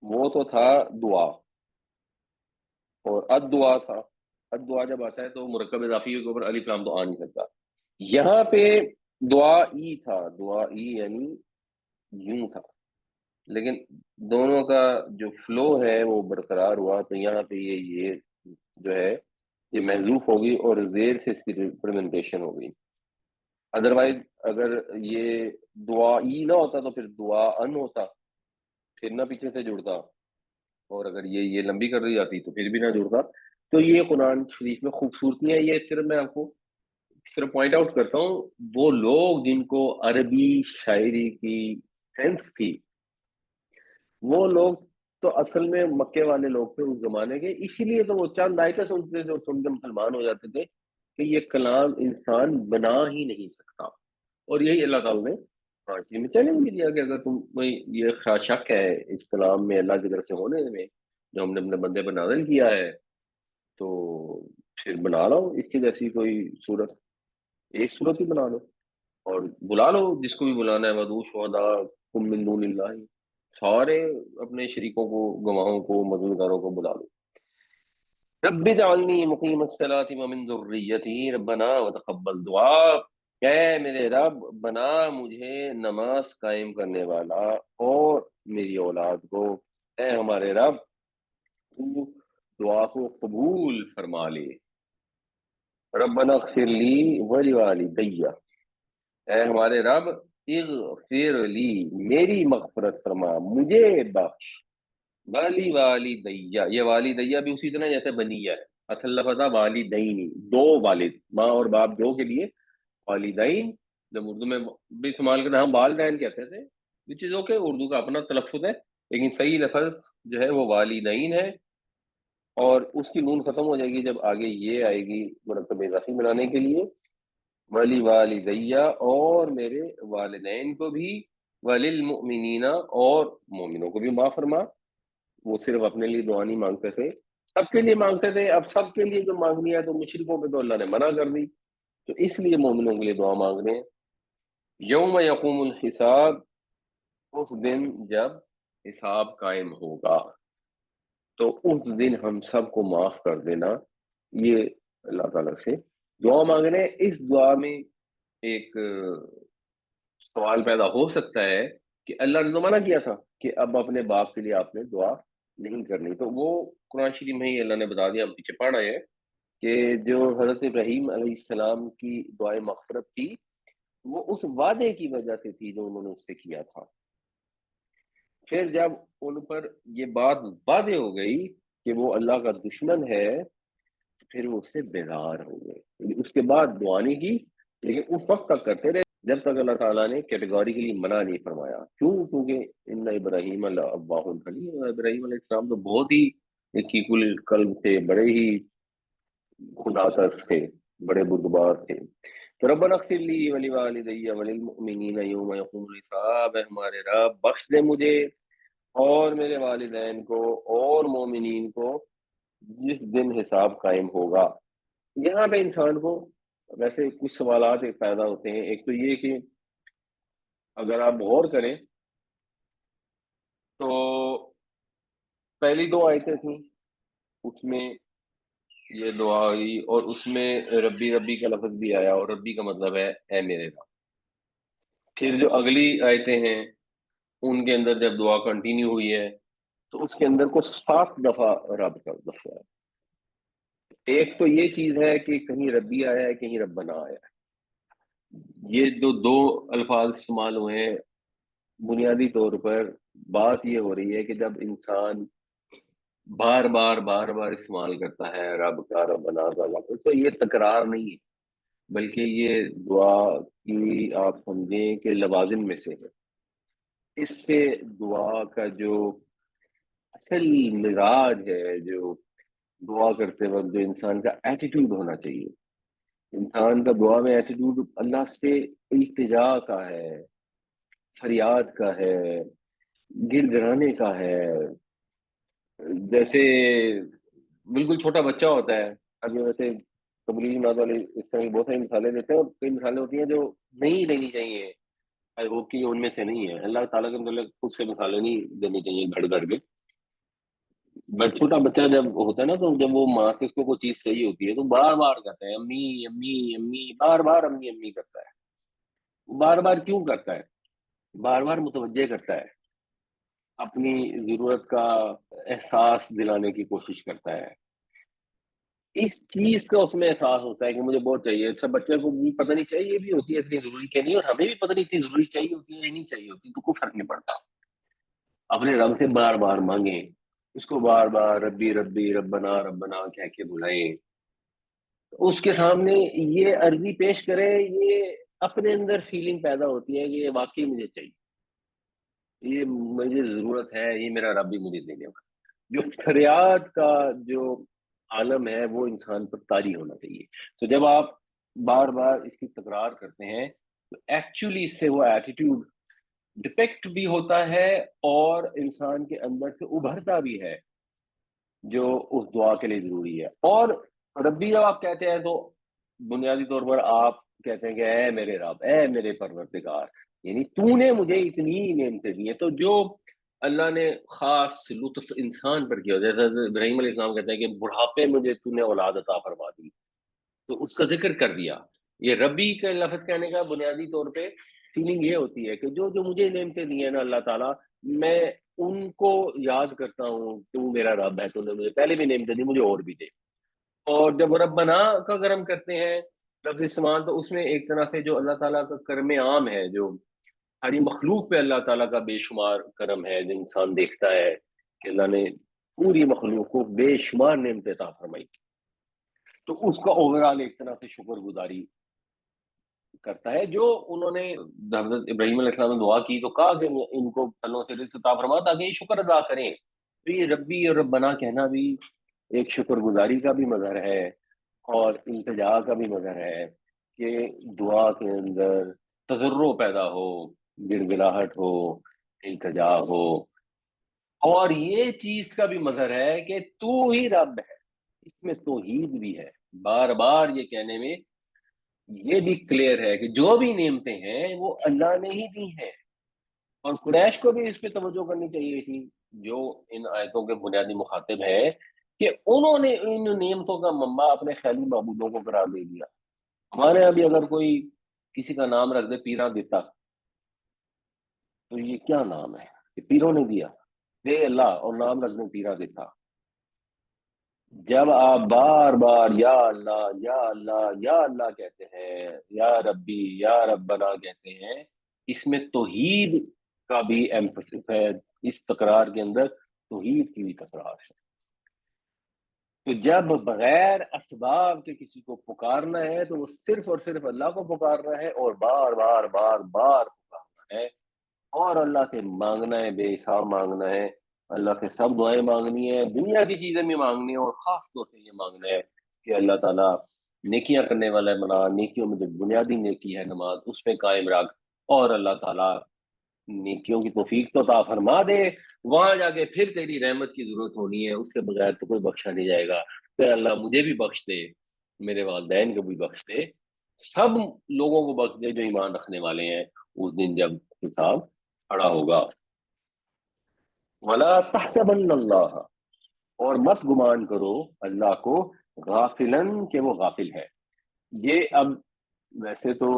وہ تو تھا دعا، اور الدعا تھا، الدعا جب آتا ہے تو مرکب اضافی کے اوپر الف لام تو آ نہیں سکتا۔ یہاں پہ دعا ای تھا، دعا ای یعنی یوں تھا، لیکن دونوں کا جو فلو ہے وہ برقرار ہوا، تو یہاں پہ یہ جو ہے یہ محذوف ہوگی اور زیر سے اس کی ریپرزنٹیشن ہوگی۔ ادروائز اگر یہ دعا ای نہ ہوتا تو پھر دعا ان ہوتا، پھر نہ پیچھے سے جڑتا، اور اگر یہ لمبی کر دی جاتی تو پھر بھی نہ جڑتا۔ تو یہ قرآن شریف میں خوبصورتی ہے، یہ صرف میں آپ کو صرف پوائنٹ آؤٹ کرتا ہوں، وہ لوگ جن کو عربی شاعری کی سینس تھی، وہ لوگ تو اصل میں مکے والے لوگ تھے اس زمانے کے، اسی لیے تو وہ چند آیتیں سنتے تھے اور سن کے مسلمان ہو جاتے تھے کہ یہ کلام انسان بنا ہی نہیں سکتا۔ اور یہی اللہ تعالیٰ نے فارسی میں چیلنج بھی دیا کہ اگر تم میں یہ شک ہے اس کلام میں اللہ کی طرف سے ہونے میں جو ہم نے اپنے بندے پر نازل کیا ہے، تو پھر بنا لو اس کی جیسی کوئی صورت، ایک صورت ہی بنا لو اور بلا لو جس کو بھی بلانا ہے، وَدُعُوا شُهَدَاءَكُم مِّن دُونِ اللَّهِ، سارے اپنے شریکوں کو، گواہوں کو، مددگاروں کو بلا لو۔ رب اجعلنی مقیم الصلاۃ ومن ذریتی ربنا وتقبل دعا، اے میرے رب بنا مجھے نماز قائم کرنے والا اور میری اولاد کو، اے ہمارے رب تو دعا کو قبول فرما لے۔ ربنا اغفر لی ولوالدی، اے ہمارے رب اغفر لی میری مغفرت فرما، مجھے بخش، والی والدیا، یہ والدیا بھی اسی طرح جیسے بنیا ہے، اصل لفظ ہے والدین، دو والد، ماں اور باپ دو کے لیے والدین، جب اردو میں بھی استعمال کرتے ہیں ہم والدین کہتے تھے، یہ چیزوں کے اردو کا اپنا تلفظ ہے، لیکن صحیح لفظ جو ہے وہ والدین ہے، اور اس کی نون ختم ہو جائے گی جب آگے یہ آئے گی مرکب اضافی بنانے کے لیے، ولی والدیہ اور میرے والدین کو بھی، وللمؤمنین اور مومنوں کو بھی معاف فرما۔ وہ صرف اپنے لیے دعا نہیں مانگتے تھے، سب کے لیے مانگتے تھے، اب سب کے لیے جو مانگنی ہے تو مشرکوں پہ تو اللہ نے منع کر دی، تو اس لیے مومنوں کے لیے دعا مانگ رہے ہیں۔ یوم یقوم الحساب، اس دن جب حساب قائم ہوگا، تو اس دن ہم سب کو معاف کر دینا، یہ اللہ تعالیٰ سے دعا مانگ رہے ہیں۔ اس دعا میں ایک سوال پیدا ہو سکتا ہے کہ اللہ نے تو منع کیا تھا کہ اب اپنے باپ کے لیے آپ نے دعا نہیں کرنی، تو وہ قرآن شریف میں ہی اللہ نے بتا دیا، ہم پیچھے پڑھ رہے ہیں کہ جو حضرت ابراہیم علیہ السلام کی دعائے مغفرت تھی وہ اس وعدے کی وجہ سے تھی جو انہوں نے اس سے کیا تھا۔ پھر جب ان پر یہ بات واضح ہو گئی کہ وہ اللہ کا دشمن ہے، پھر وہ اس سے بیزار ہو گئے، یعنی اس کے بعد دعا نہیں کی، لیکن اس وقت تک کرتے رہے جب تک اللہ تعالیٰ نے کیٹیگوری کے لیے منع نہیں فرمایا۔ کیوں؟ کیونکہ ان ابراہیم اللہ حلیم، ابراہیم علیہ السلام تو بہت ہی حقیق القلب تھے، بڑے ہی خدا ترس تھے، بڑے بردبار تھے۔ تو ربنا اغفر لی ولوالدی وللمؤمنین یوم یقوم الحساب، اے ہمارے رب بخش دے مجھے اور میرے والدین کو اور مومنین کو جس دن حساب قائم ہوگا۔ یہاں پہ انسان کو ویسے کچھ سوالات ایک پیدا ہوتے ہیں، ایک تو یہ کہ اگر آپ غور کریں تو پہلی دو آیتیں تھیں اس میں یہ دعا ہوئی، اور اس میں ربی ربی کا لفظ بھی آیا، اور ربی کا مطلب ہے اے میرے رب۔ پھر جو اگلی آیتیں ہیں ان کے اندر جب دعا کنٹینیو ہوئی ہے تو اس کے اندر کو 7 دفعہ رب کا لفظ ہے۔ ایک تو یہ چیز ہے کہ کہیں ربی آیا ہے کہیں ربنا آیا ہے، یہ جو دو الفاظ استعمال ہوئے ہیں بنیادی طور پر بات یہ ہو رہی ہے کہ جب انسان بار بار بار بار استعمال کرتا ہے رب کا ربنا کا لفظ، تو یہ تکرار نہیں ہے بلکہ یہ دعا کی آپ سمجھیں کہ لوازم میں سے ہے۔ اس سے دعا کا جو اصل مزاج ہے، جو دعا کرتے وقت جو انسان کا ایٹیٹیوڈ ہونا چاہیے، انسان کا دعا میں ایٹیٹیوڈ اللہ سے التجا کا ہے فریاد کا ہے، گر گرانے کا ہے، جیسے بالکل چھوٹا بچہ ہوتا ہے. ابھی ویسے تبلیغی نات والے اس طرح کی بہت ساری مثالیں دیتے ہیں، اور کئی مثالیں ہوتی ہیں جو نہیں دینی چاہیے. آئی ہوپ کہ یہ ان میں سے نہیں ہے. اللہ تعالیٰ کے متعلق خود سے مثالیں نہیں دینی چاہیے گھڑ گھڑ کے. بٹ چھوٹا بچہ جب ہوتا ہے نا، تو جب وہ ماں سے اس کو کوئی چیز صحیح ہوتی ہے تو بار بار کہتا ہے امی امی امی، بار بار امی امی کرتا ہے. بار بار کیوں کرتا ہے؟ بار بار متوجہ کرتا ہے، اپنی ضرورت کا احساس دلانے کی کوشش کرتا ہے. اس چیز کا اس میں احساس ہوتا ہے کہ مجھے بہت چاہیے. سب بچے کو بھی پتہ نہیں چاہیے بھی ہوتی ہے اتنی ضروری کہ نہیں، اور ہمیں بھی پتہ نہیں اتنی ضروری چاہیے ہوتی ہے یا نہیں چاہیے ہوتی، تو کوئی فرق نہیں پڑتا. اپنے رب سے بار بار مانگیں، اس کو بار بار ربی ربی ربنا ربنا کہہ کے بلائیں، اس کے سامنے یہ عرضی پیش کرے. یہ اپنے اندر فیلنگ پیدا ہوتی ہے کہ یہ واقعی مجھے چاہیے، یہ مجھے ضرورت ہے، یہ میرا رب بھی مجھے دینے والا. جو فریاد کا جو عالم ہے وہ انسان پر طاری ہونا چاہیے. تو جب آپ بار بار اس کی تکرار کرتے ہیں تو ایکچولی اس سے وہ ایٹیٹیوڈ ڈپیکٹ بھی ہوتا ہے، اور انسان کے اندر سے ابھرتا بھی ہے جو اس دعا کے لیے ضروری ہے. اور ربی جب آپ کہتے ہیں تو بنیادی طور پر آپ کہتے ہیں کہ اے میرے رب، اے میرے پروردگار، یعنی تو نے مجھے اتنی نعمتیں دی ہیں. تو جو اللہ نے خاص لطف انسان پر کیا، جیسے ابراہیم علیہ السلام کہتے ہیں کہ بڑھاپے مجھے تو نے اولاد عطا فرما دی، تو اس کا ذکر کر دیا. یہ ربی کا لفظ کہنے کا بنیادی طور پہ فیلنگ یہ ہوتی ہے کہ جو جو مجھے نعمتیں دی ہیں نا اللہ تعالیٰ، میں ان کو یاد کرتا ہوں. تو میرا رب ہے، تو نے مجھے پہلے بھی نعمتیں دی، مجھے اور بھی دے. اور جب ربنا کا اگر ہم کرتے ہیں لفظ استعمال، تو اس میں ایک طرح سے جو اللہ تعالیٰ کا کرم عام ہے، جو ساری مخلوق پہ اللہ تعالیٰ کا بے شمار کرم ہے، جو انسان دیکھتا ہے کہ اللہ نے پوری مخلوق کو بے شمار نعمتیں عطا فرمائی، تو اس کا اوورال ایک طرح سے شکر گزاری کرتا ہے. جو انہوں نے حضرت ابراہیم علیہ السلام نے دعا کی تو کہا کہ ان کو پھلوں سے رزق عطا فرما تاکہ یہ شکر ادا کریں. تو یہ ربی اور ربنا کہنا بھی ایک شکر گزاری کا بھی مظہر ہے، اور التجا کا بھی مظہر ہے کہ دعا کے اندر تضرع پیدا ہو، گڑ گڑاہٹ ہو، التجا ہو. اور یہ چیز کا بھی مظہر ہے کہ تو ہی رب ہے، اس میں توحید بھی ہے. بار بار یہ کہنے میں یہ بھی کلیئر ہے کہ جو بھی نعمتیں ہیں وہ اللہ نے ہی دی ہیں. اور قریش کو بھی اس پہ توجہ کرنی چاہیے تھی، جو ان آیتوں کے بنیادی مخاطب ہیں، کہ انہوں نے ان نعمتوں کا منبع اپنے خیالی معبودوں کو قرار دے دیا. ہمارے یہاں بھی اگر کوئی کسی کا نام رکھ دے پیرا دیتا، تو یہ کیا نام ہے؟ یہ پیروں نے دیا، دے اللہ، اور نام رکھ دیں پیرا دیتا. جب آپ بار بار یا اللہ یا اللہ یا اللہ کہتے ہیں، یا ربی یا ربنا کہتے ہیں، اس میں توحید کا بھی ایمفسس ہے. اس تکرار کے اندر توحید کی بھی تکرار ہے. تو جب بغیر اسباب کے کسی کو پکارنا ہے تو وہ صرف اور صرف اللہ کو پکارنا ہے، اور بار بار بار بار پکارنا ہے، اور اللہ سے مانگنا ہے، بے حساب مانگنا ہے. اللہ سے سب دعائیں مانگنی ہے، دنیا کی چیزیں بھی مانگنی ہے، اور خاص طور سے یہ مانگنا ہے کہ اللہ تعالیٰ نیکیاں کرنے والا ہے بنا، نیکیوں میں جو بنیادی نیکی ہے نماز، اس پہ قائم رکھ، اور اللہ تعالیٰ نیکیوں کی توفیق تو عطا فرما دے. وہاں جا کے پھر تیری رحمت کی ضرورت ہونی ہے، اس کے بغیر تو کوئی بخشا نہیں جائے گا. پھر اللہ مجھے بھی بخش دے، میرے والدین کو بھی بخش دے، سب لوگوں کو بخش دے جو ایمان رکھنے والے ہیں اس دن جب حساب کھڑا ہوگا. وَلَا تَحْسَبَنَّ اللَّهَ، اور مت گمان کرو اللہ کو غافلاً کہ وہ غافل ہے. یہ اب ویسے تو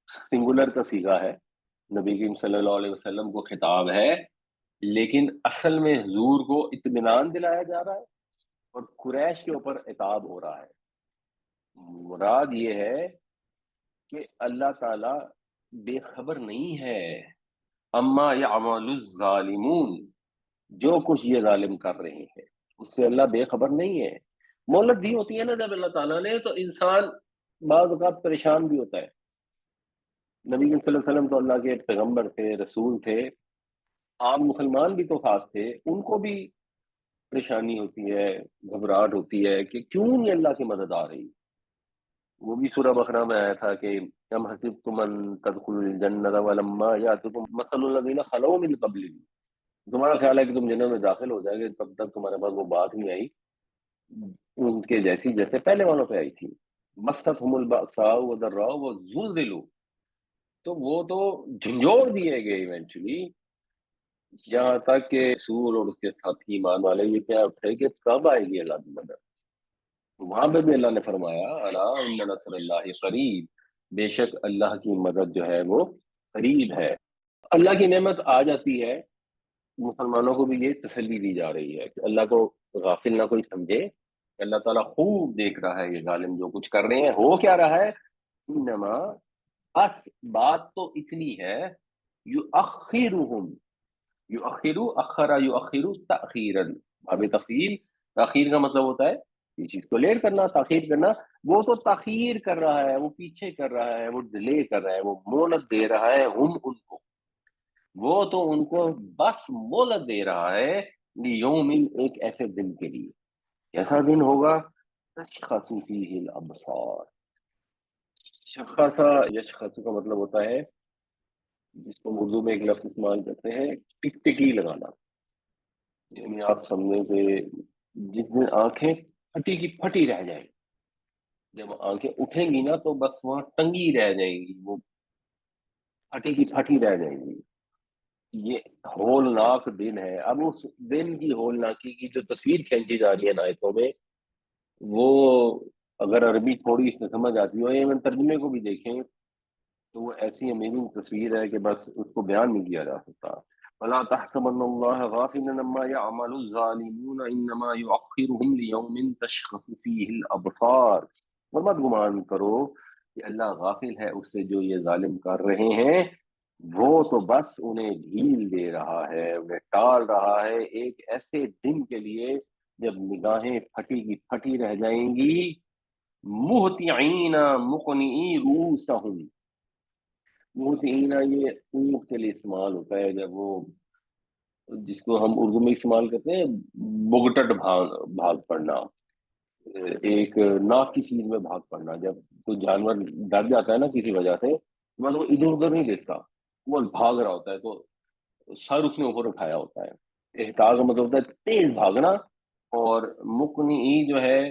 سنگولر کا صیغہ ہے، نبی کریم صلی اللہ علیہ وسلم کو خطاب ہے، لیکن اصل میں حضور کو اطمینان دلایا جا رہا ہے، اور قریش کے اوپر عتاب ہو رہا ہے. مراد یہ ہے کہ اللہ تعالی بے خبر نہیں ہے اما یعمل الظالمون، جو کچھ یہ ظالم کر رہے ہیں اس سے اللہ بے خبر نہیں ہے. مہلت دی ہوتی ہے نا جب اللہ تعالیٰ نے، تو انسان بعض اوقات پریشان بھی ہوتا ہے. نبی صلی اللہ علیہ وسلم تو اللہ کے پیغمبر تھے، رسول تھے، عام مسلمان بھی تو ساتھ تھے، ان کو بھی پریشانی ہوتی ہے، گھبراہٹ ہوتی ہے کہ کیوں نہیں اللہ کی مدد آ رہی. وہ بھی سورہ بقرہ میں آیا تھا کہ ام حسبتم ان تدخلوا الجنۃ ولما یاتکم مثل الذین خلو من قبلکم، تمہارا خیال ہے کہ تم جنت میں داخل ہو جائے گے، تب تک تمہارے پاس وہ بات نہیں آئی ان کے جیسی جیسے پہلے والوں پہ آئی تھی، مستہم البأساء والضراء وزلزلوا، تو وہ تو جھنجھوڑ دیے گئے ایونچولی، یہاں تک کہ رسول اور اس کے ساتھی ایمان والے یہ کیا تھے کہ کب آئے گی اللہ کی مدد۔ وہاں پہ بھی اللہ نے فرمایا الا ان نصر اللہ قریب، بے شک اللہ کی مدد جو ہے وہ قریب ہے۔ اللہ کی نعمت آ جاتی ہے، مسلمانوں کو بھی یہ تسلی دی جا رہی ہے کہ اللہ کو غافل نہ کوئی سمجھے، اللہ تعالیٰ خوب دیکھ رہا ہے یہ ظالم جو کچھ کر رہے ہیں، ہو کیا رہا ہے، انما، بس بات تو اتنی ہے، یؤخرہم، یؤخرو اخرا یؤخرو تاخیرا، باب تفعیل، تاخیر کا مطلب ہوتا ہے یہ چیز کو لیٹ کرنا، تاخیر کرنا، وہ تو تاخیر کر رہا ہے، وہ پیچھے کر رہا ہے، وہ ڈیلے کر رہا ہے، وہ مہلت دے رہا ہے، ہم ان کو، وہ تو ان کو بس مہلت دے رہا ہے، لیوم، ایک ایسے دن کے لیے، ایسا دن ہوگا تشخص فیہ الابصار، شخص، یشخص کا مطلب ہوتا ہے جس کو اردو میں ایک لفظ استعمال کرتے ہیں ٹک ٹکی لگانا، یعنی آپ سمجھیں کہ جس دن آنکھیں پھٹی کی پھٹی رہ جائیں، جب آنکھیں اٹھیں گی نا تو بس وہاں ٹنگی رہ جائیں گی، وہ پھٹی کی پھٹی رہ جائیں گی، یہ ہولناک دن ہے۔ اب اس دن کی ہولناکی کی جو تصویر کھینچی جا رہی ہے آیتوں میں، وہ اگر عربی تھوڑی اس میں سمجھ آتی ہو، یا ترجمے کو بھی دیکھیں تو وہ ایسی امیزنگ تصویر ہے کہ بس اس کو بیان نہیں کیا جا سکتا۔ وَلَا تَحْسَبَنَّ اللَّهَ غَافِلًا عَمَّا يَعْمَلُ الظَّالِمُونَ إِنَّمَا يُؤَخِّرُهُمْ لِيَوْمٍ تَشْخَصُ فِيهِ الْأَبْصَارُ، اور مت گمان کرو کہ اللہ غافل ہے اس سے جو یہ ظالم کر رہے ہیں، وہ تو بس انہیں ڈھیل دے رہا ہے، انہیں ٹال رہا ہے ایک ایسے دن کے لیے جب نگاہیں پھٹی کی پھٹی رہ جائیں گی، مہطعین مقنعی رؤوسہم، مہطعین یہ اونٹ کے لیے استعمال ہوتا ہے جب وہ، جس کو ہم اردو میں استعمال کرتے ہیں بگٹٹ بھاگ بھاگ پڑنا، ایک ناک کی سیدھ میں بھاگ پڑنا، جب کوئی جانور ڈر جاتا ہے نا کسی وجہ سے، بس وہ ادھر ادھر نہیں دیکھتا، وہ بھاگ رہا ہوتا ہے تو سر اس نے اوپر اٹھایا ہوتا ہے، احتاط کا مطلب ہوتا ہے تیز بھاگنا، اور مقنعی جو ہے،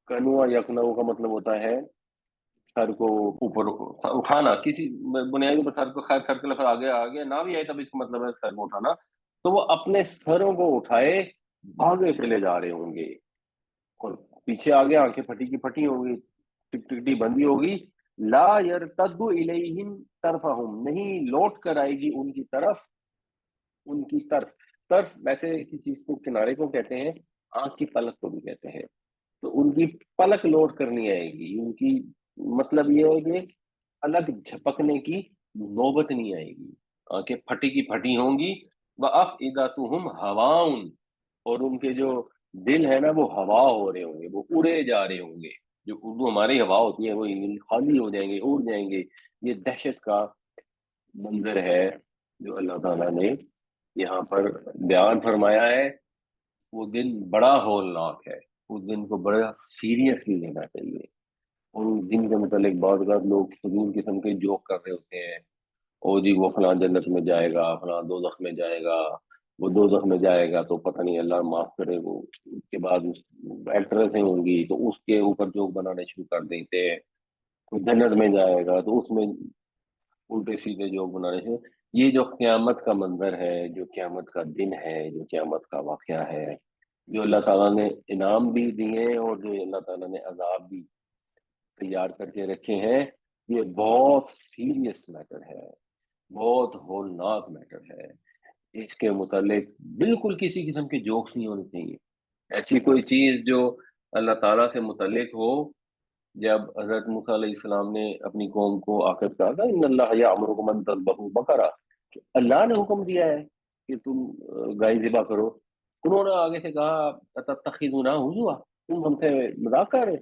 کنوا یکنو کا مطلب ہوتا ہے سر کو اوپر اٹھانا، کسی بنیادی پر سر کو، خیر سر کے لفظ آگے آگے نہ بھی آئے تب اس کا مطلب ہے سر کو اٹھانا، تو وہ اپنے سروں کو اٹھائے بھاگے چلے جا رہے ہوں گے، اور پیچھے آگے آنکھیں پھٹی کی پھٹی ہوگی، ٹک ٹکٹی بندی ہوگی، لا یرتد الیہم طرفہم، نہیں لوٹ کر آئے گی ان کی طرف، ان کی طرف، طرف ویسے کسی چیز کو کنارے کو کہتے ہیں، آنکھ کی پلک کو بھی کہتے ہیں، تو ان کی پلک لوٹ کرنی آئے گی، ان کی مطلب یہ ہے کہ الگ جھپکنے کی نوبت نہیں آئے گی، آنکھیں پھٹی کی پھٹی ہوں گی، وَأَفْئِدَتُهُمْ هَوَاءٌ، اور ان کے جو دل ہے نا وہ ہوا ہو رہے ہوں گے، وہ اڑے جا رہے ہوں گے، جو اردو ہماری ہوا ہوتی ہے وہ خالی ہو جائیں گے، اڑ جائیں گے، یہ دہشت کا منظر ہے جو اللہ تعالیٰ نے یہاں پر بیان فرمایا ہے۔ وہ دن بڑا ہولناک ہے، اس دن کو بڑا سیریسلی لینا چاہیے، اور اس دن کے متعلق بعض اوقات لوگ فضول قسم کے جوک کر رہے ہوتے ہیں، او جی وہ فلاں جنت میں جائے گا، فلاں دوزخ میں جائے گا، وہ دوزخ میں جائے گا تو پتہ نہیں اللہ معاف کرے، وہ اس کے بعد ایکٹریسیں ہوں گی تو اس کے اوپر جوک بنانے شروع کر دیتے ہیں، کوئی جنت میں جائے گا تو اس میں الٹے سیدھے جوک بنانے شروع۔ یہ جو قیامت کا منظر ہے، جو قیامت کا دن ہے، جو قیامت کا واقعہ ہے، جو اللہ تعالیٰ نے انعام بھی دیے اور جو اللہ تعالیٰ نے عذاب بھی تیار کر کے رکھے ہیں، یہ بہت سیریس میٹر ہے، بہت ہولناک میٹر ہے، اس کے متعلق بالکل کسی قسم کے جوکس نہیں ہونے چاہیے، ایسی کوئی چیز جو اللہ تعالیٰ سے متعلق ہو۔ جب حضرت موسیٰ علیہ السلام نے اپنی قوم کو آ کر کہا تھا ان اللہ یأمرکم ان تذبحوا بقرہ، کہ اللہ نے حکم دیا ہے کہ تم گائے ذبح کرو، انہوں نے آگے سے کہا اتتخذونہ ہزوا، تم ہم سے مذاق کر رہے،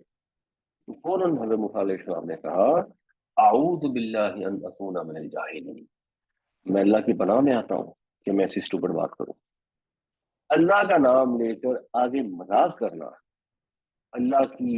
تو فوراً حضرت موسیٰ علیہ السلام نے کہا اعوذ باللہ ان اکون من الجاہلین، میں اللہ کی پناہ میں آتا ہوں کہ میں ایسی اسٹوپڈ بات کروں، اللہ کا نام لے کر آگے مذاق کرنا، اللہ کی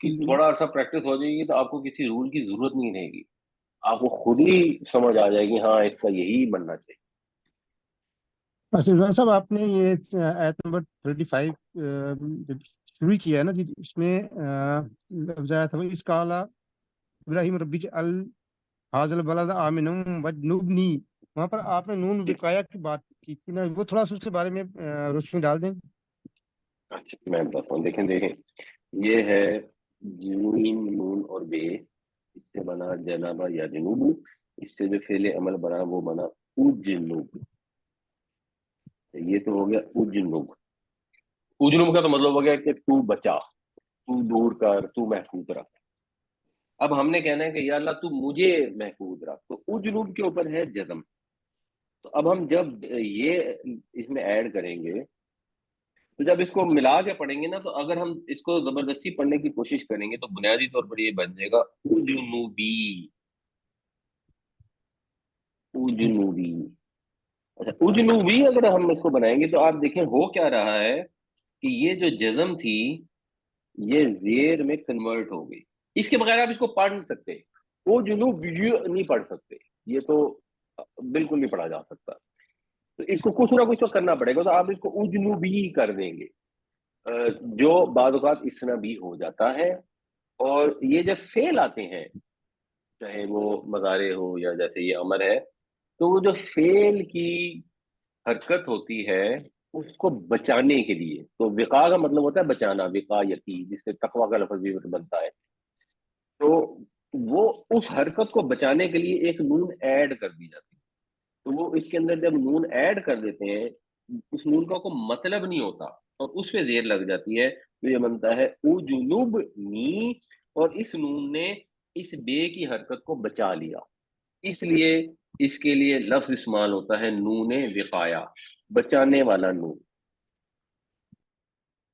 کہ تھوڑا عرصہ پریکٹس ہو جائے گی تو آپ کو کسی رول کی ضرورت نہیں رہے گی، آپ کو خود ہی سمجھ آ جائے گی ہاں اس کا یہی بننا چاہیے۔ اچھا عمران صاحب، آپ نے یہ آیت نمبر 35 جب شروع کیا ہے نا جی، اس میں لفظ آیا تھا اس کالا ابراہیم ربی ال حاض البلد آمن وجنبنی، وہاں پر آپ نے نون وقایا کی بات کی تھی نا، وہ تھوڑا سا اس کے بارے میں روشنی ڈال دیں۔ اچھا میں بتاتا ہوں، دیکھیں یہ ہے جیم نون اور بے، اس سے بنا جنابہ یا جنوب، اس سے جو فعل عمل بنا وہ بنا اجنوب، یہ تو ہو گیا اجنوب۔ اجنوب کا تو مطلب ہو گیا کہ تو بچا، تو دور کر، تو محفوظ رکھ۔ اب ہم نے کہنا ہے کہ یا اللہ تو مجھے محفوظ رکھ، تو اجنوب کے اوپر ہے جزم۔ تو اب ہم جب یہ اس میں ایڈ کریں گے تو جب اس کو ملا کے پڑھیں گے نا، تو اگر ہم اس کو زبردستی پڑھنے کی کوشش کریں گے تو بنیادی طور پر یہ بن جائے گا اجنوبی، اجنوبی۔ اچھا اجنوبی اگر ہم اس کو بنائیں گے تو آپ دیکھیں ہو کیا رہا ہے کہ یہ جو جزم تھی یہ زیر میں کنورٹ ہو گئی، اس کے بغیر آپ اس کو پڑھ نہیں سکتے، وہ جنوب نہیں پڑھ سکتے، یہ تو بالکل نہیں پڑھا جا سکتا، تو اس کو کچھ نہ کچھ تو کرنا پڑے گا، تو آپ اس کو اجنوبی کر دیں گے، جو بعض اوقات اس طرح بھی ہو جاتا ہے۔ اور یہ جب فعل آتے ہیں چاہے وہ مضارع ہو یا جیسے یہ امر ہے، تو وہ جو فعل کی حرکت ہوتی ہے اس کو بچانے کے لیے، تو وقا کا مطلب ہوتا ہے بچانا، وقایتی، جس سے تقوی کا لفظ بھی بنتا ہے، تو وہ اس حرکت کو بچانے کے لیے ایک نون ایڈ کر دی جاتی ہے، تو وہ اس کے اندر جب نون ایڈ کر دیتے ہیں اس نون کا کوئی مطلب نہیں ہوتا اور اس پہ زیر لگ جاتی ہے، تو یہ بنتا ہے او جنوب نی، اور اس نون نے اس بے کی حرکت کو بچا لیا، اس لیے اس کے لیے لفظ استعمال ہوتا ہے نون وقایا، بچانے والا نون۔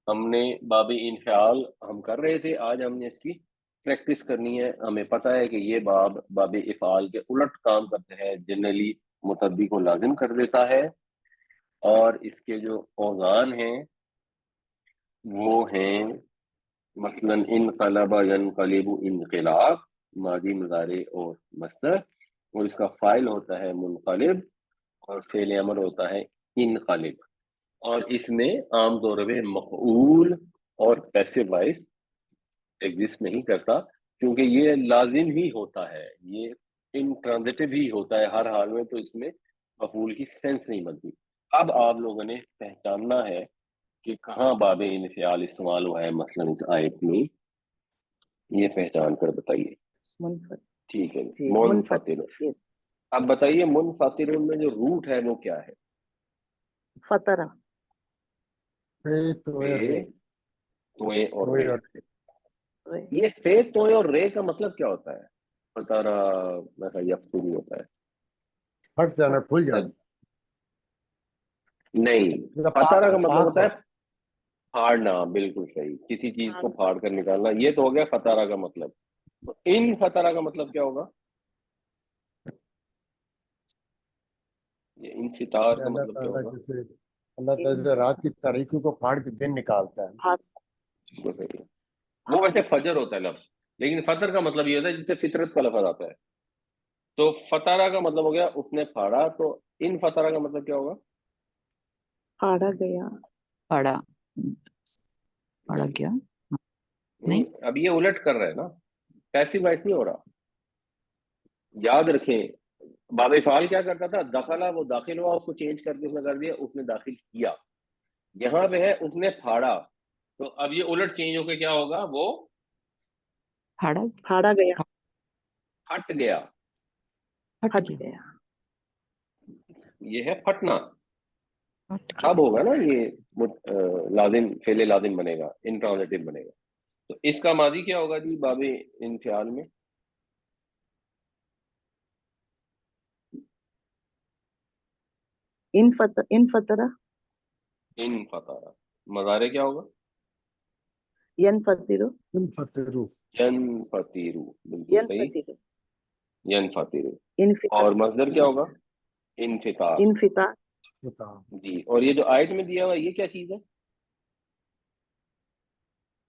ہم نے باب انفعال ہم کر رہے تھے، آج ہم نے اس کی پریکٹس کرنی ہے۔ ہمیں پتہ ہے کہ یہ باب افعال کے الٹ کام کرتے ہیں، جنرلی متبی کو لازم کر دیتا ہے، اور اس کے جو اوزان ہیں وہ ہیں مثلا انقلب ینقلب انقلاب، ماضی مضارع اور مصدر، اور اس کا فاعل ہوتا ہے منقلب اور فعل امر ہوتا ہے انقلب، اور اس میں عام طور پہ مفعول اور پیسو وائس ایگزسٹ نہیں کرتا، کیونکہ یہ لازم ہی ہوتا ہے، یہ انٹرانزٹیو ہی ہوتا ہے ہر حال میں، تو اس میں مفعول کی سینس نہیں بنتی۔ اب آپ لوگوں نے پہچاننا ہے کہ کہاں باب انفعال استعمال ہوا ہے، مثلا اس آیت میں، یہ پہچان کر بتائیے۔ منفرد، ٹھیک ہے جی منفطر۔ یس، اب بتائیے منفطر میں جو روٹ ہے وہ کیا ہے؟ فطرہ، فے توئے اور رے۔ رے، یہ فے توئے اور رے کا مطلب کیا ہوتا ہے؟ فتارا میں یفتری ہوتا ہے، پھٹ جانا، کھل جانا، نہیں، فتارا کا مطلب ہوتا ہے پھاڑنا، بالکل صحیح، کسی چیز کو پھاڑ کر نکالنا، یہ تو ہو گیا فتارا کا مطلب۔ تو ان فتارا کا مطلب کیا ہوگا؟ یہ انفطار کا اللہ مطلب کیا تعالیٰ ہوگا؟ جیسے اللہ تعالیٰ رات کی تاریکی کو پھاڑ کے دن نکالتا ہے۔ بالکل صحیح ہے۔ وہ ویسے فجر ہوتا ہے لفظ، لیکن فطر کا مطلب یہ ہوتا ہے جس سے فطرت کا لفظ آتا ہے، تو فتارا کا مطلب ہو گیا اس نے پھاڑا، تو ان فتارا کا مطلب کیا ہوگا؟ پھاڑا گیا، پڑا پڑا کیا نہیں، اب یہ الٹ کر رہا ہے نا، پیسو وائس نہیں ہو رہا، یاد رکھیں باب فعال کیا کرتا تھا، دخلا وہ داخل ہوا، اس کو چینج کر کے اس نے کر دیا اس نے داخل کیا، یہاں پہ ہے اس نے پھاڑا، تو اب یہ الٹ چینج ہو کے کیا ہوگا، وہ پھاڑا پھاڑا گیا، ہٹ گیا، پھٹ ہٹ گیا، گیا، یہ ہے پھٹنا۔ پھٹ گیا، اب ہوگا نا یہ لازم، فعل لازم بنے گا، انٹرانزٹیو بنے گا، تو اس کا ماضی کیا ہوگا جی باب انفعال میں؟ ان فترہ، ان فتارا، مضارع کیا ہوگا؟ ینفطرو، منفطر، ینفطیرو، بالکل صحیح، ینفطرو، ینفطیرو، انفطار، اور مصدر کیا ہوگا؟ انفطار، انفطار، جی۔ اور یہ جو آیت میں دیا ہوا یہ کیا چیز ہے؟